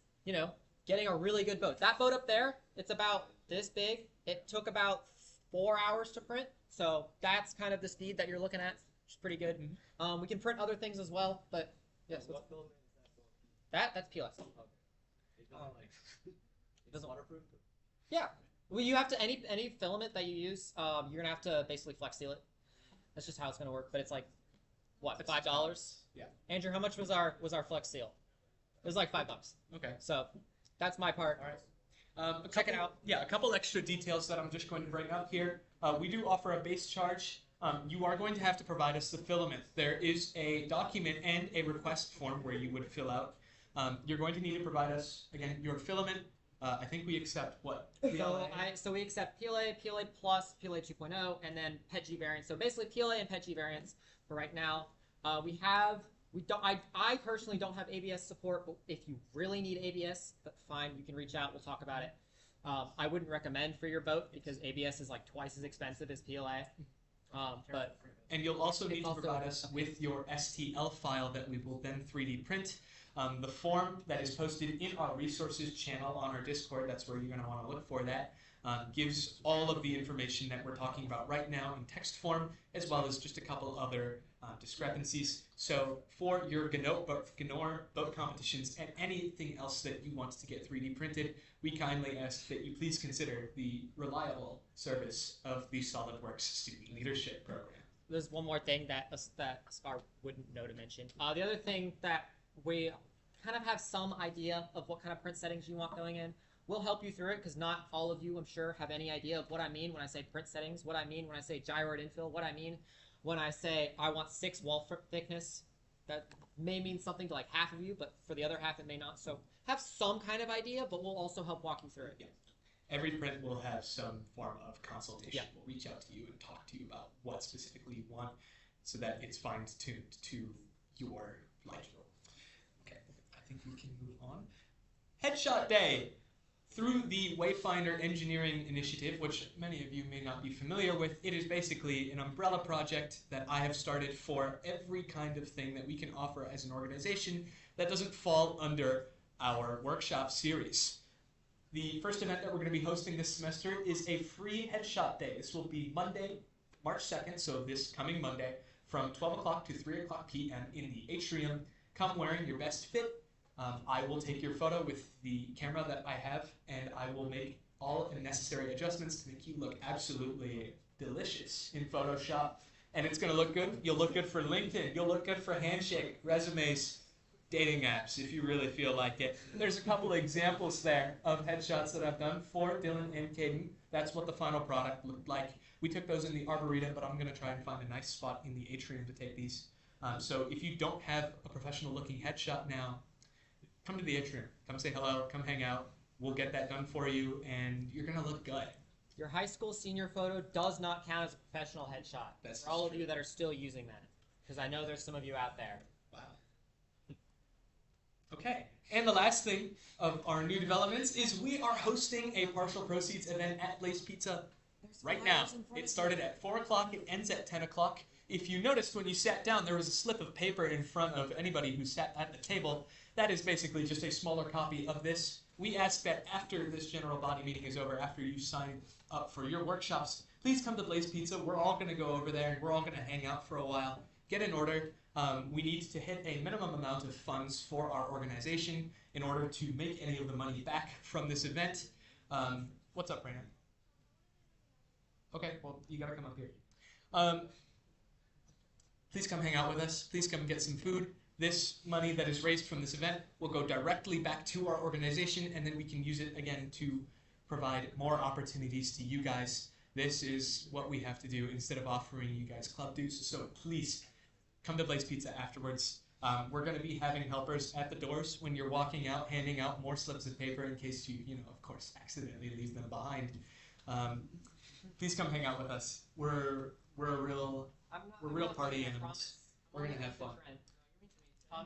getting a really good boat. That boat up there, it's about this big. It took about 4 hours to print. So that's kind of the speed that you're looking at, which is pretty good. Mm-hmm. We can print other things as well, but yes. What filament is that? That's PLS. It doesn't waterproof? Yeah. Well, you have to, any filament that you use, you're gonna have to basically flex seal it. That's just how it's gonna work. But it's like, what, $5? Yeah. Andrew, how much was our flex seal? It was like $5. Okay. So that's my part. All right. Check it out. Yeah, a couple extra details that I'm just going to bring up here. We do offer a base charge. You are going to have to provide us the filament. There is a document and a request form where you would fill out. You're going to need to provide us, again, your filament. I think we accept what? So we accept PLA, PLA Plus, PLA 2.0, and then PETG variants. So basically PLA and PETG variants for right now. I personally don't have ABS support, but if you really need ABS, that's fine. You can reach out. We'll talk about it. I wouldn't recommend for your boat because ABS is like twice as expensive as PLA. But And you'll also need to Also- provide us with your STL file that we will then 3D print. The form that is posted in our resources channel on our Discord, that's where you're going to want to look for that, gives all of the information that we're talking about right now in text form, as well as just a couple other discrepancies. So for your GNOR boat competitions and anything else that you want to get 3D printed, we kindly ask that you please consider the reliable service of the SolidWorks Student Leadership Program. There's one more thing that Scar wouldn't know to mention. The other thing that we kind of have some idea of what kind of print settings you want going in. We'll help you through it because not all of you, I'm sure, have any idea of what I mean when I say print settings, what I mean when I say gyroid infill, what I mean when I say I want 6 wall thickness. That may mean something to like half of you, but for the other half it may not. So have some kind of idea, but we'll also help walk you through it. Yeah. Every print will have some form of consultation. Yeah. We'll reach out to you and talk to you about what specifically you want so that it's fine-tuned to your liking. Okay, I think we can move on. Headshot Day. Through the Wayfinder Engineering Initiative, which many of you may not be familiar with, it is basically an umbrella project that I have started for every kind of thing that we can offer as an organization that doesn't fall under our workshop series. The first event that we're going to be hosting this semester is a free headshot day. This will be Monday, March 2nd, so this coming Monday, from 12 o'clock to 3 o'clock p.m. in the atrium. Come wearing your best fit. I will take your photo with the camera that I have, and I will make all the necessary adjustments to make you look absolutely delicious in Photoshop. And it's going to look good. You'll look good for LinkedIn. You'll look good for Handshake, resumes, dating apps, if you really feel like it. There's a couple of examples there of headshots that I've done for Dylan and Caden. That's what the final product looked like. We took those in the Arboretum, but I'm going to try and find a nice spot in the atrium to take these. So if you don't have a professional-looking headshot now, come to the atrium. Come say hello. Come hang out. We'll get that done for you, and you're going to look good. Your high school senior photo does not count as a professional headshot. That's for all of true. you that are still using that, because I know there's some of you out there. Wow. Okay, and the last thing of our new developments is we are hosting a partial proceeds event at Blaze Pizza right now. It started at 4 o'clock, it ends at 10 o'clock. If you noticed when you sat down, there was a slip of paper in front of anybody who sat at the table. That is basically just a smaller copy of this. We ask that after this general body meeting is over, after you sign up for your workshops, please come to Blaze Pizza. We're all going to go over there, and we're all going to hang out for a while, get in order. We need to hit a minimum amount of funds for our organization in order to make any of the money back from this event. What's up, Raina? Okay, well, you got to come up here. Please come hang out with us. Please come get some food. This money that is raised from this event will go directly back to our organization, and then we can use it again to provide more opportunities to you guys. This is what we have to do instead of offering you guys club dues. So please come to Blaze Pizza afterwards. We're going to be having helpers at the doors when you're walking out, handing out more slips of paper in case you of course, accidentally leave them behind. Please come hang out with us. We're a real party animals. We're gonna have fun.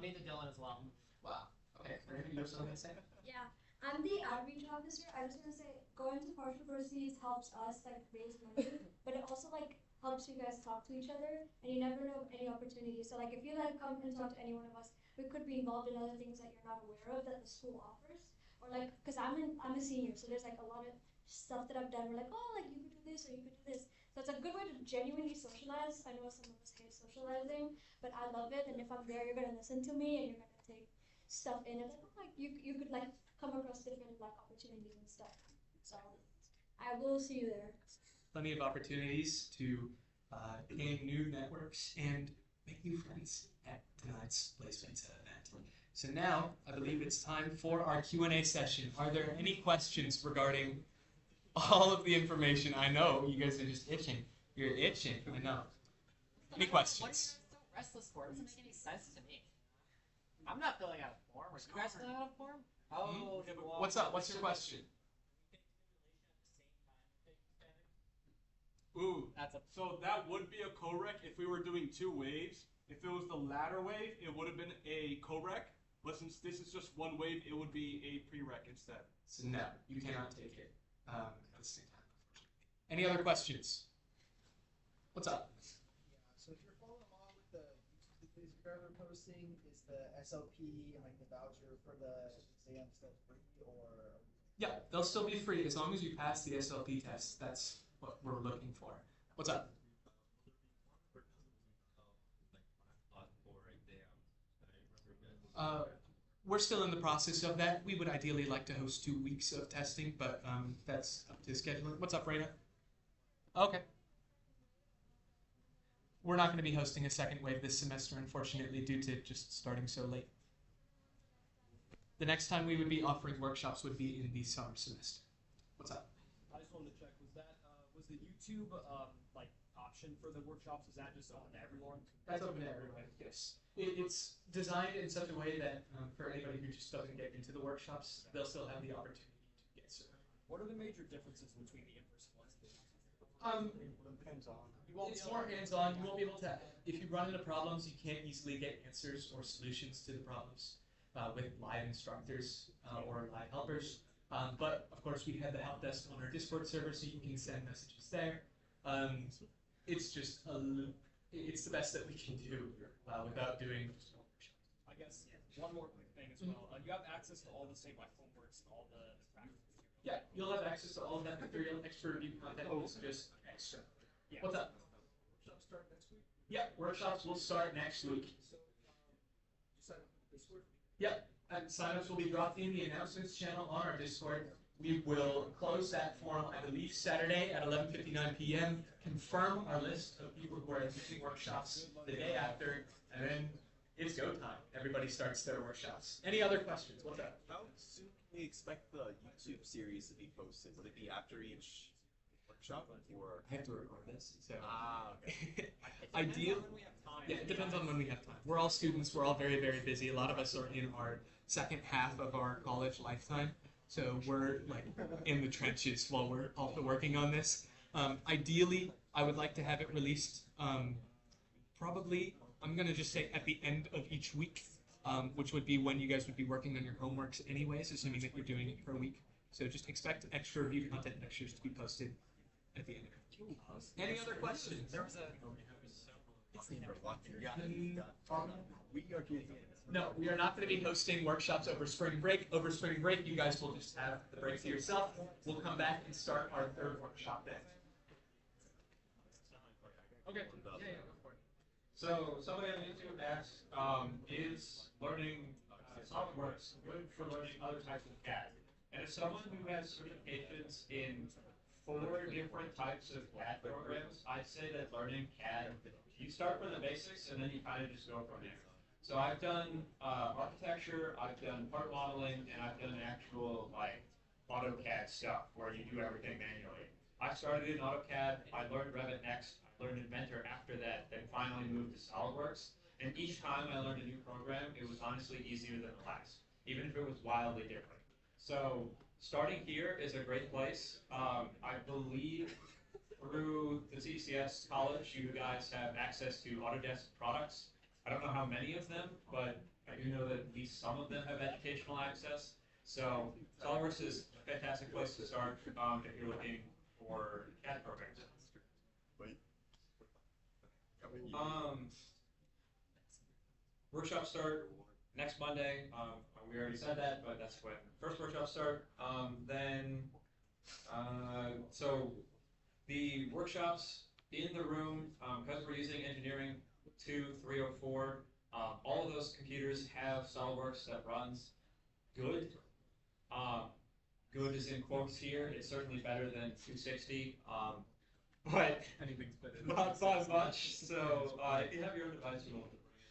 Me to Dylan as well. Wow. Okay, Raina, you have something to say? Yeah, I'm the outreach officer. I was gonna say going to partial proceeds helps us like raise money, but it also like helps you guys talk to each other, and you never know any opportunities. So like if you like come and talk to any one of us, we could be involved in other things that you're not aware of that the school offers, or like because I'm a senior, so there's like a lot of stuff that I've done. We're like, oh, like you could do this or you could do this. So it's a good way to genuinely socialize. I know some of us hate socializing, but I love it. And if I'm there, you're gonna listen to me and you're gonna take stuff in. It's like, oh, like you could like come across different like opportunities and stuff. So I will see you there. Plenty of opportunities to gain new networks and make new friends at tonight's Blaze Pizza event. So now I believe it's time for our Q&A session. Are there any questions regarding all of the information? I know you guys are just itching. You're itching. I know. Any questions? What are you guys so restless for? It doesn't make any sense to me. I'm not filling out a form. Are you guys filling out a form? Oh, What's up? What's your question? Ooh, That's a so that would be a correct if we were doing 2 waves. If it was the latter wave, it would have been a correct. But since this is just 1 wave, it would be a prereq instead. So no, you cannot take it at the same time. Any other questions? What's up? So if you're ever posting? Is the SLP and like the voucher for the exam still free, or? Yeah, they'll still be free as long as you pass the SLP test. That's what we're looking for. What's up? We're still in the process of that. We would ideally like to host 2 weeks of testing, but that's up to scheduling. What's up, Raina? Okay. We're not going to be hosting a second wave this semester, unfortunately, due to just starting so late. The next time we would be offering workshops would be in the summer semester. What's up? I just wanted to check, was the YouTube like option for the workshops, is that just open to everyone? That's open to everyone, yes. It's designed in such a way that for anybody who just doesn't get into the workshops, they'll still have the opportunity to get certified. What are the major differences between the in-person ones? Hands-on. It's more hands-on. You won't be able to, if you run into problems, you can't easily get answers or solutions to the problems with live instructors or live helpers. But of course, we have the help desk on our Discord server, so you can send messages there. It's just it's the best that we can do without doing. I guess one more quick thing as well. You have access to all the same like homeworks and all the practice. Yeah, you'll have access to all of that material. Extra review content is just extra. Yeah. What's up? Workshops start next week. Yeah, workshops will start next week. So you sign up for Discord? Yep, and signups will be dropped in the announcements channel on our Discord. We will close that forum, I believe, Saturday at 11:59 p.m. Confirm our list of people who are attending workshops the day after, and then it's go time. Everybody starts their workshops. Any other questions? What's up? How soon can we expect the YouTube series to be posted? Would it be after each workshop, or? I have to record this, so. Okay. Ideal. Yeah, it depends on when we have time. We're all students. We're all very, very busy. A lot of us are in our second half of our college lifetime. So we're like in the trenches while we're also working on this. Ideally, I would like to have it released probably, I'm going to just say at the end of each week, which would be when you guys would be working on your homeworks anyways, assuming that you're doing it per week. So just expect extra review content lectures to be posted at the end. Any other questions? We are getting it. No, we are not going to be hosting workshops over spring break. Over spring break, you guys will just have the break to yourself. We'll come back and start our 3rd workshop then. Okay. Yeah, go for it. So somebody on YouTube asked, is learning SolidWorks good for learning other types of CAD? And as someone who has certifications in 4 different types of CAD programs, I'd say that learning CAD, you start from the basics and then you kind of just go from there. So I've done architecture, I've done part modeling, and I've done actual like AutoCAD stuff where you do everything manually. I started in AutoCAD, I learned Revit next, I learned Inventor after that, then finally moved to SolidWorks. And each time I learned a new program, it was honestly easier than the last, even if it was wildly different. So starting here is a great place. I believe through the CCS college, you guys have access to Autodesk products. I don't know how many of them, but I do know that at least some of them have educational access. So SolidWorks is a fantastic place to start if you're looking for CAD programs. Workshops start next Monday. We already said that, but that's when first workshops start. So the workshops in the room, because we're using engineering 2304, all of those computers have SolidWorks that runs good. Good is in quotes here. It's certainly better than 260, but Anything's better. not by much. So if you have your own device, you won't have to bring it.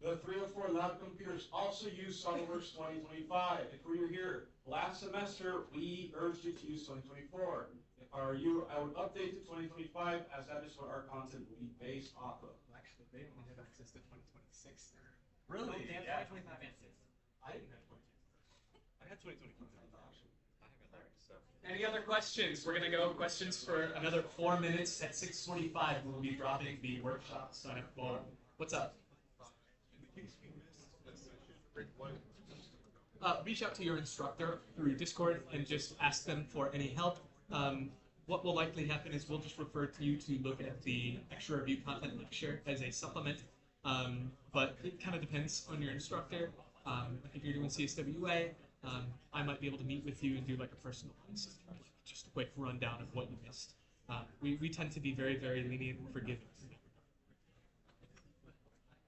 But the 304 lab computers also use SolidWorks 2025. If we were here last semester, we urged you to use 2024. I would update to 2025 as that is what our content will be based off of. Actually, they only have access to 2026. Really? They have 2025 answers. I didn't have 2025. I had 2025 actually. I haven't learned, so. Any other questions? We're going to go questions for another 4 minutes. At 6:45, we'll be dropping the workshop sign-up form. What's up? Reach out to your instructor through Discord and just ask them for any help. What will likely happen is we'll just refer to you to look at the extra review content lecture as a supplement But it kind of depends on your instructor. If you're doing CSWA, I might be able to meet with you and do like a personalized, just a quick rundown of what you missed. We tend to be very, very lenient and forgiving.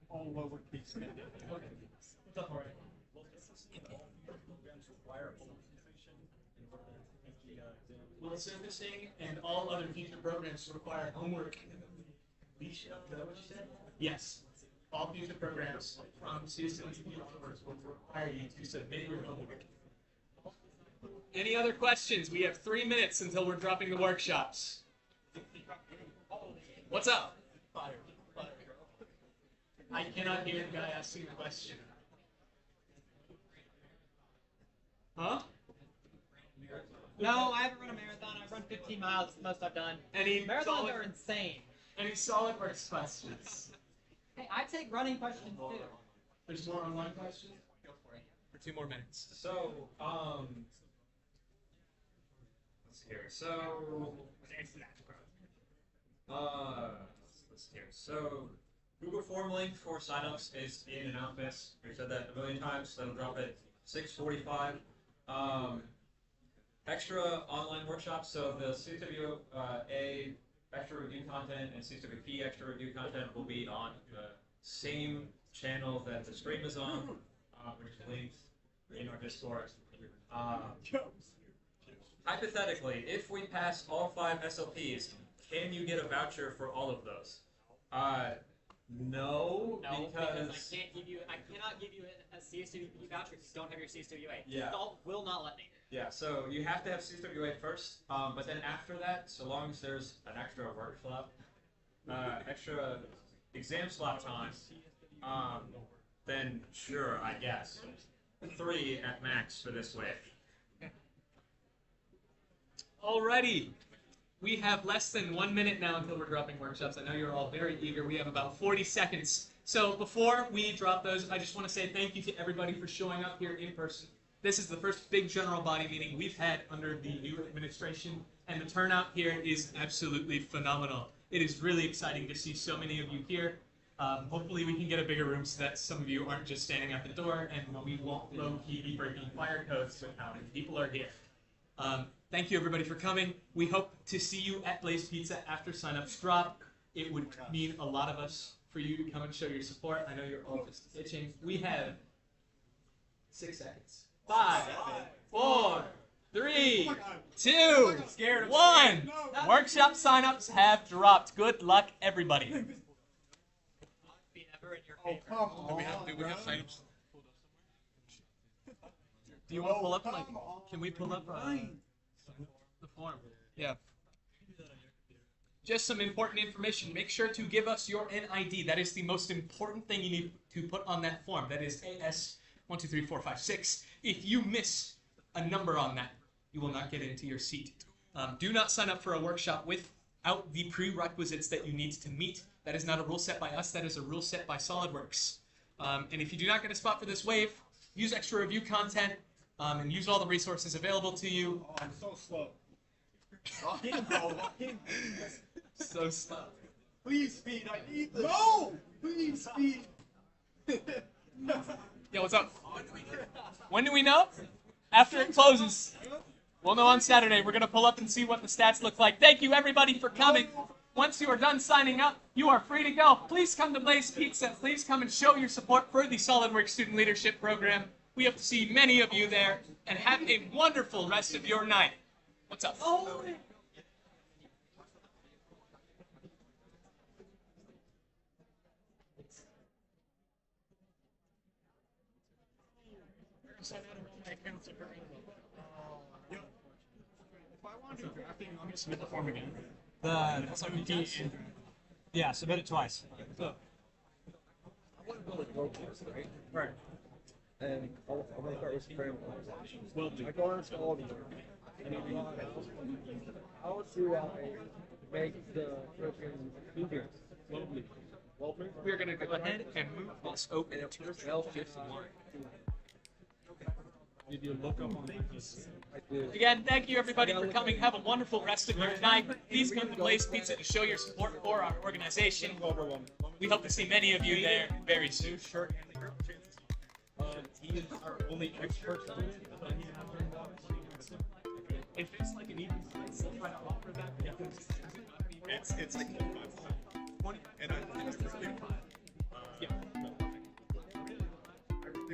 All lowercase. What's up, Jorge? Well, surfacing and all other future programs require homework. Is that what you said? Yes. All future programs from CSLP will require you to submit your homework. Any other questions? We have 3 minutes until we're dropping the workshops. What's up? I cannot hear the guy asking the question. Huh? No, I haven't run a marathon. I've run 15 miles. It's the most I've done. Any Marathons are insane. Any SolidWorks questions? Hey, I take running questions too. There's more online questions? Go for it. For 2 more minutes. So, let's see here. So, let's see here. So, Google form link for signups is in and out this. We've said that a million times. That'll drop at 6:45. Extra online workshops. So the CWA extra review content and CWP extra review content will be on the same channel that the stream is on, which is linked in our Discord. Hypothetically, if we pass all 5 SLPs, can you get a voucher for all of those? No, because I cannot give you a CSWA voucher if you don't have your CSWA. Yeah. Adult will not let me. Yeah, so you have to have CSWA first, but then after that, so long as there's an extra workshop, extra exam slot time, then sure, I guess. 3 at max for this wave. Alrighty. We have less than 1 minute now until we're dropping workshops. I know you're all very eager. We have about 40 seconds. So before we drop those, I just want to say thank you to everybody for showing up here in person. This is the first big general body meeting we've had under the new administration, and the turnout here is absolutely phenomenal. It is really exciting to see so many of you here. Hopefully we can get a bigger room so that some of you aren't just standing at the door, and we won't low-key be breaking fire codes with how many people are here. Thank you everybody for coming. We hope to see you at Blaze Pizza after signups drop. It would mean a lot of us for you to come and show your support. I know you're all just itching. We have 6 seconds. 5, 4, 3, 2, 1. Workshop signups have dropped. Good luck, everybody. Oh, come on. Do we have signups? Do you want to pull up? Like, can we pull up the form? Yeah. Just some important information. Make sure to give us your NID. That is the most important thing you need to put on that form. That is AS123456. If you miss a number on that, you will not get into your seat. Do not sign up for a workshop without the prerequisites that you need to meet. That is not a rule set by us. That is a rule set by SolidWorks. And if you do not get a spot for this wave, use extra review content and use all the resources available to you. Oh, I'm so slow. So slow. Please speed, I need this. No! Please speed. Yo, what's up? When do we know? After it closes. We'll know on Saturday. We're going to pull up and see what the stats look like. Thank you, everybody, for coming. Once you are done signing up, you are free to go. Please come to Blaze Pizza. Please come and show your support for the SolidWorks Student Leadership Program. We hope to see many of you there, and have a wonderful rest of your night. What's up? Oh. If I want to do drafting, I'm gonna submit the form again. The SLP, yeah, submit it twice. So, I want to build a road course, right? right. And I'm going to start with frame. Will do. I go on to all these. And how do I make the freaking figure? We're going to go ahead and move this open to L51. Did you look up on this? Again, thank you everybody for coming. Have a wonderful rest of your night. Please come to Blaze Pizza to show your support for our organization. we hope to see many of you there very soon. New shirt and the girl chances. He is our only expert student. If it's like an evening class, we'll try to offer that. It's like 20, and Yeah.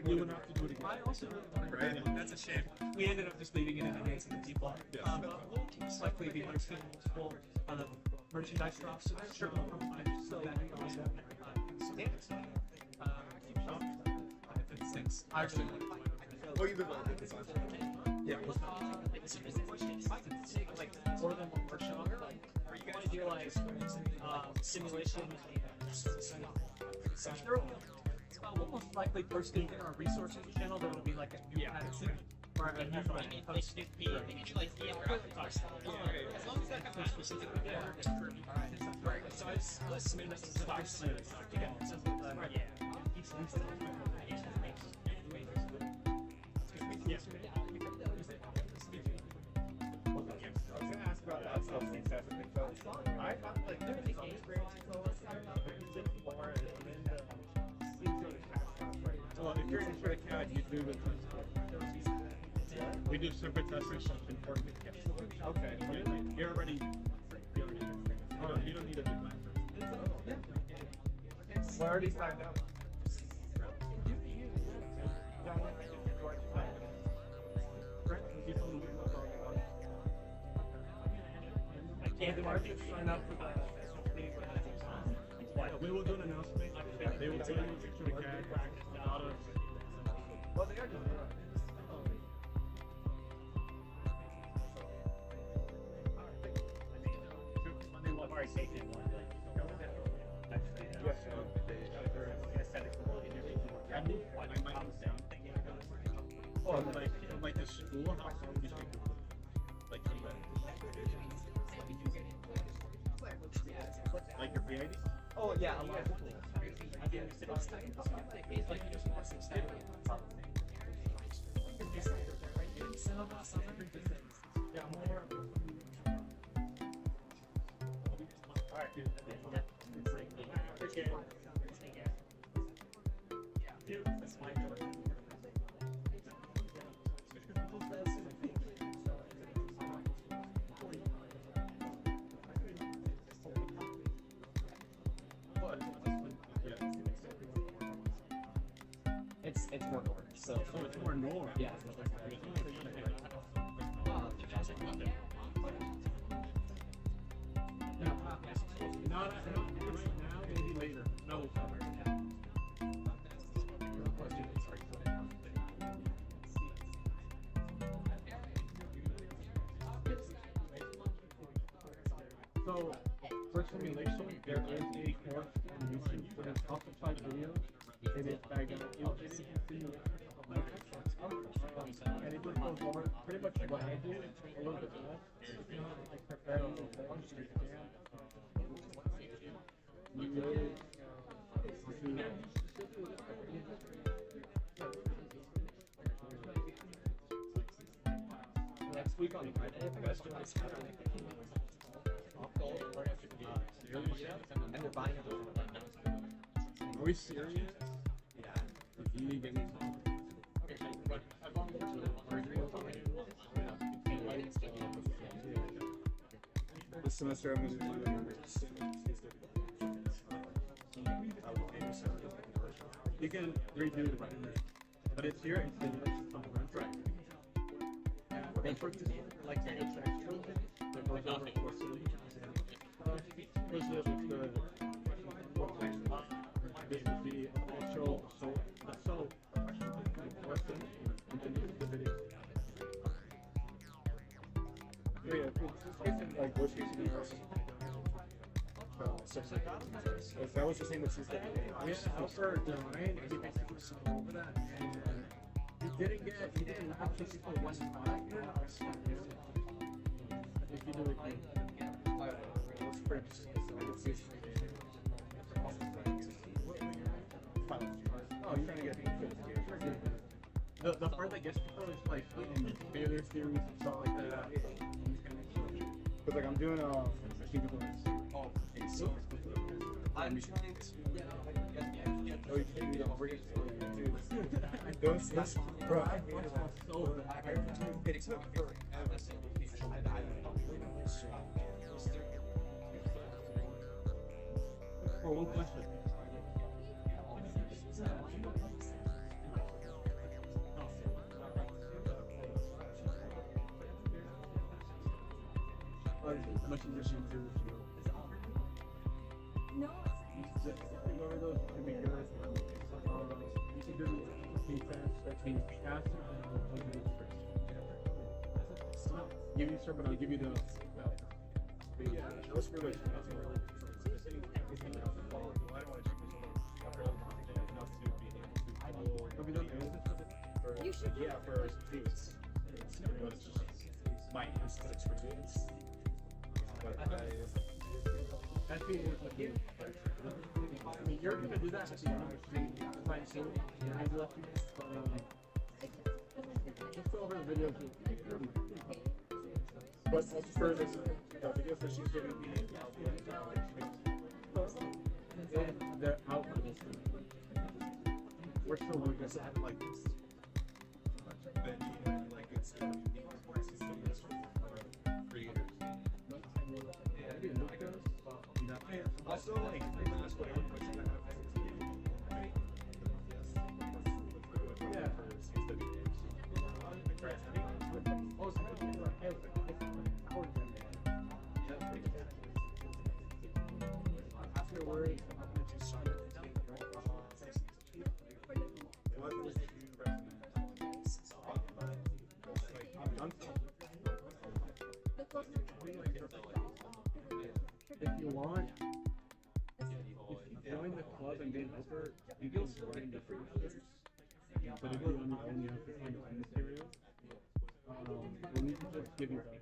We would have to do it again. I also really wanted that's a shame. We ended up just leaving it in the hands of the people. But we'll most likely be hosting multiple merchandise drops. So I'm sure we'll provide so that you can also things. I actually want to oh, you've been like this on. Yeah. like more than one workshop. Are you guys do like simulation? We'll most likely post it in our resources channel. There will be like a new kind of thing. Or a new post. As long as that happens specifically there. Right. So it's less minutes to start. Well, if you're in CAD, you do the we do separate tests important. Okay. You're already. Oh, you don't need a big map. I already signed up. And the market sign up for that. We will do an announcement. They will tell you to the CAD. Well, they are doing it. Oh, like the school, how far would you take it? Like 20 minutes. Like your PID? Oh, yeah, I'm like, It's more north, so. Oh, it's more north. Yeah. Not right now, maybe later. No. So, for simulation, there is a course on YouTube for the classified videos. It is diagnostic simulation. And it just goes over pretty much what I do, a little bit less. Like prepare a little more. You really, next week on Friday, and they're buying it. are we serious? Yeah. You need to get this semester I'm going to do you can redo it, but it's here. It's in right. Like that goes over for this is the actual question, and then the video. Yeah, it's like worst case scenario. If that was the same as his for Ryan, he basically saw over that, and he didn't actually for 1 5. If you do it, it's pretty. Oh, you're trying to get the part that gets people is like in failure theories and stuff like that. But like I'm doing time you should do this. Oh, you can do the overheat. Those, bro, I hated that so bad. It took forever. Oh, one question. Much addition to No. whoever those can be good. You can do defense that means faster and I'll give you the first. Give you a but I'll give you the yeah, what's really You should do for students. It's just my instance for students. That's being I mean, you're gonna do that. Just go over the video. But for this video that she's giving me, the output is we're still working on like this. Also, like, that's what everyone puts in that. Yeah, afterwards, I'm going to start what would you recommend? I'm done. If you want, join the club and get over, you can join the free others. But if you on your own, you have to find the material. We need to just give you vouchers.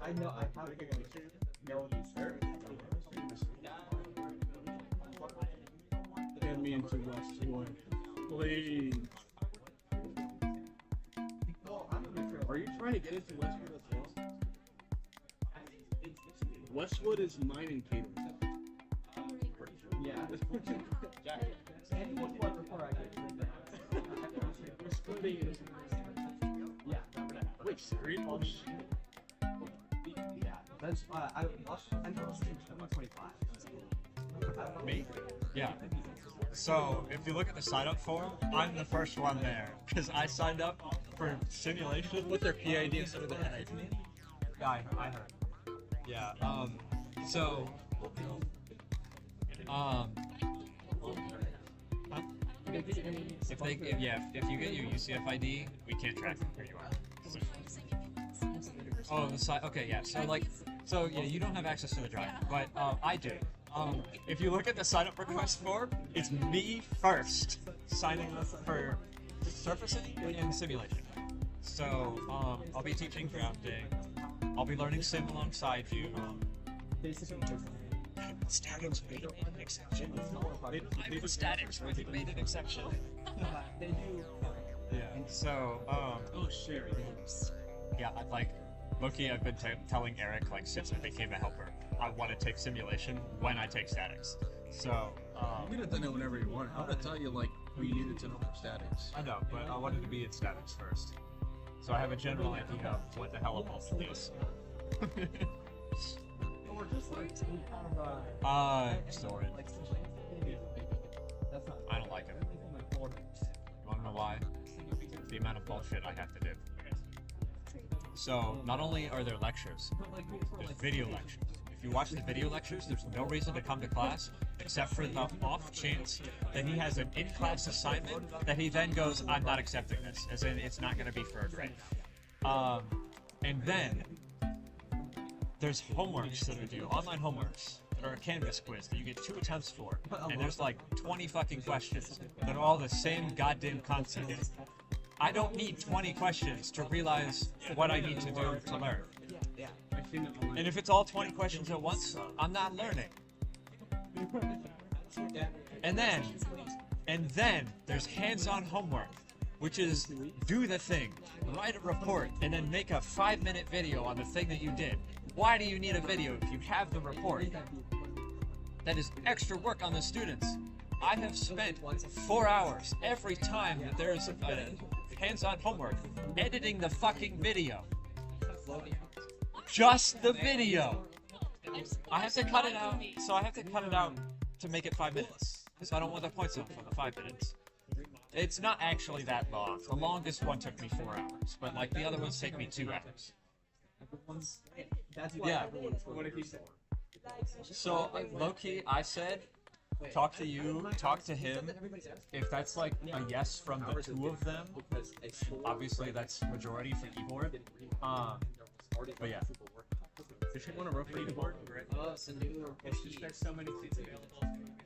I know I have to know these Hand me into Westwood, please. Are you trying to get into Westwood as well? Westwood is mine and catering. Yeah. And what's what before I get We're splitting. Yeah. Wait, serious? Oh shit. Yeah. That's I lost 125. Me? Yeah. So, if you look at the sign-up form, I'm the first one there, because I signed up for simulation with their PID instead of their NID. Yeah, I heard. Yeah, so, huh? If you get your UCF ID, we can't track where you are. Oh, the site, okay, yeah, so you don't have access to the drive, but I do. If you look at the sign-up request form, it's me first signing up for surfacing and simulation. So, I'll be teaching drafting. I'll be learning sim alongside you. Statics made an exception. I'm the statics where they made an exception. Yeah, so, Oh shit. yeah, I've been telling Eric, since I became a helper, I want to take simulation when I take statics. So, You could have done it whenever you wanted. I'm gonna tell you, we needed to know for statics. I know, but I wanted to be in statics first. So I have a general idea of what the hell I'm all is. Stored. I don't like it. You wanna know why? The amount of bullshit I have to do. So, not only are there lectures, there's video lectures. If you watch the video lectures, there's no reason to come to class except for the off chance that he has an in-class assignment that he then goes, I'm not accepting this, as in it's not going to be for a grade. And then there's homeworks that are due, online homeworks that are a Canvas quiz that you get 2 attempts for, and there's 20 fucking questions that are all the same goddamn concept. I don't need 20 questions to realize what I need to do to learn. And if it's all 20 questions at once, I'm not learning. And then there's hands-on homework, which is do the thing, write a report, and then make a 5-minute video on the thing that you did. Why do you need a video if you have the report? That is extra work on the students. I have spent 4 hours every time that there's hands-on homework editing the fucking video. Just the video. I have to cut it out, so I have to cut it out to make it 5 minutes. So I don't want the points off for the 5 minutes. It's not actually that long. The longest one took me 4 hours, but like the other ones take me 2 hours. Yeah. What did he say? So low-key, I said, talk to you, talk to him. If that's like a yes from the two of them, obviously that's majority for keyboard. But yeah. Does she want to run for keyboard? It's just there's so many seats available.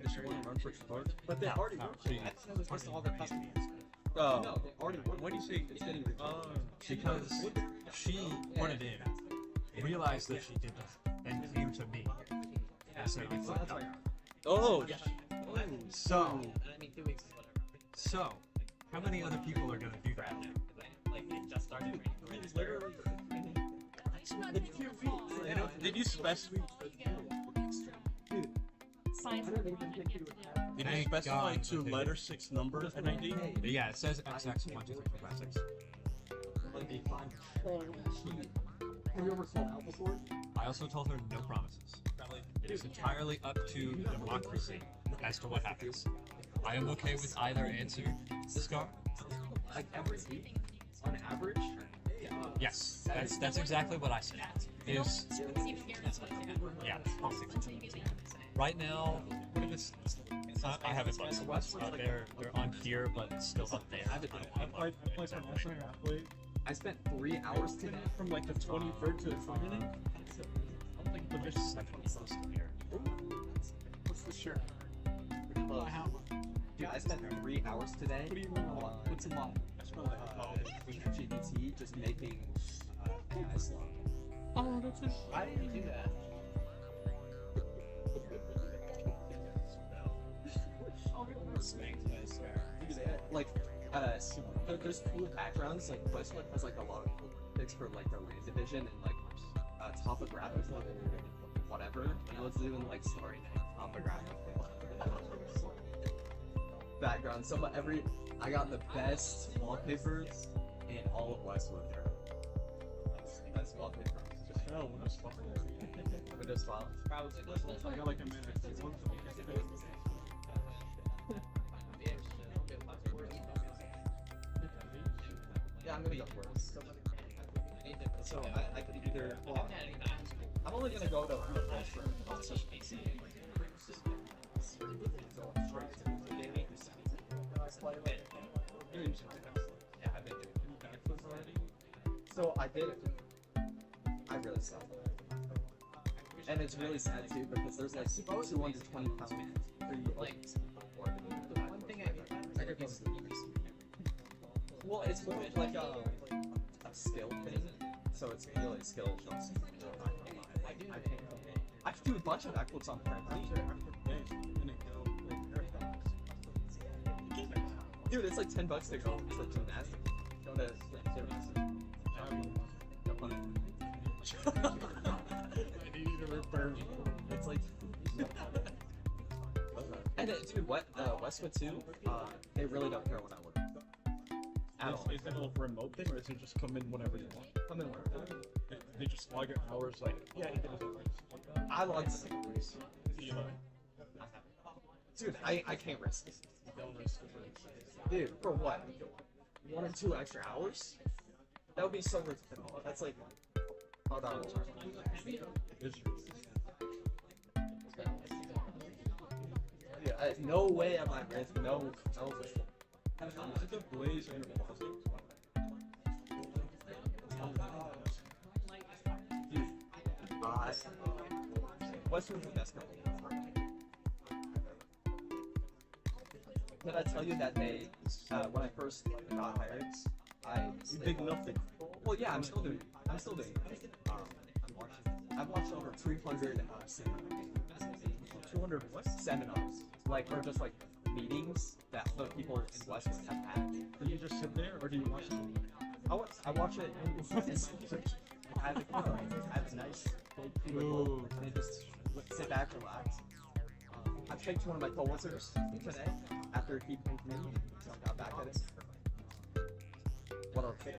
Does she want to run for keyboard? But they already no, work. she- I think it was all the customers. Oh. No, they already work. What do you say? It's getting Because she put it in, realized that she did that, and came to me. And said, I fucked up. Oh, So, how many other people are gonna do that? literally. Like 2 weeks. Did you specify? Did you specify to letter 6 number and ID? Yeah, it says XX 1, 2, 3, 4, 5, 6. Have you ever sold out before? I also told her no promises. It is entirely up to democracy as to what happens. I am okay with either answer, Scar. Like every week, on average. Yes, that's exactly what I said. Is yeah. Right now, I haven't looked. They're on here, but still up there. I played some National Athlete I spent 3 hours today. from like the 23rd to the 20th. I'm thinking of this second close to here. What's the shirt? Dude, I spent 3 hours today. What do you mean? What's a lot? I spent like GPT just making guys love. oh, that's it. Why did you do that? Like, there's cool backgrounds. Like, Westwood has like a lot of cool picks for like the land division and like topographic whatever. And I was doing like story topographic background. So I got the best wallpapers in all of Westwood there. Best wallpapers. Just fell when I was fucking there. Windows 12. I got like a minute. Yeah, I'm gonna go first. So I could either. Well, I'm only gonna go to the first room. So I did. I really suck. And it's really sad too because there's like 220 pounds like one thing well, it's more like a skill thing, so it's really skill. I could do a bunch of backflips on the dude, it's like $10 to go to gymnastics. Go to I need to repair. it's like and dude, Westwood too, they really don't care when I work. Is it a remote thing or is it just come in whenever you want? Come in wherever. They just log your hours like, yeah, he does it. I log the hours. You know, Dude, I can't risk it. don't risk it. Dude, for what? 1 or 2 extra hours? That would be so ridiculous. That's like, hold on. Yeah, no way am I risk. No. Is it the blaze in your closet? Westwood's the best company. Did I tell you that they, when I first got hired, You did nothing. well, yeah, I'm still doing it. I've watched over 300 seminars. 200 what? Seminars. like or just like meetings that the people in Westwood have had. Do you just sit there, or do you watch it? I watch it in I have a nice big Ooh. and they just sit back, relax. I picked one of my coworkers today after he picked me, so I got back at it. What else?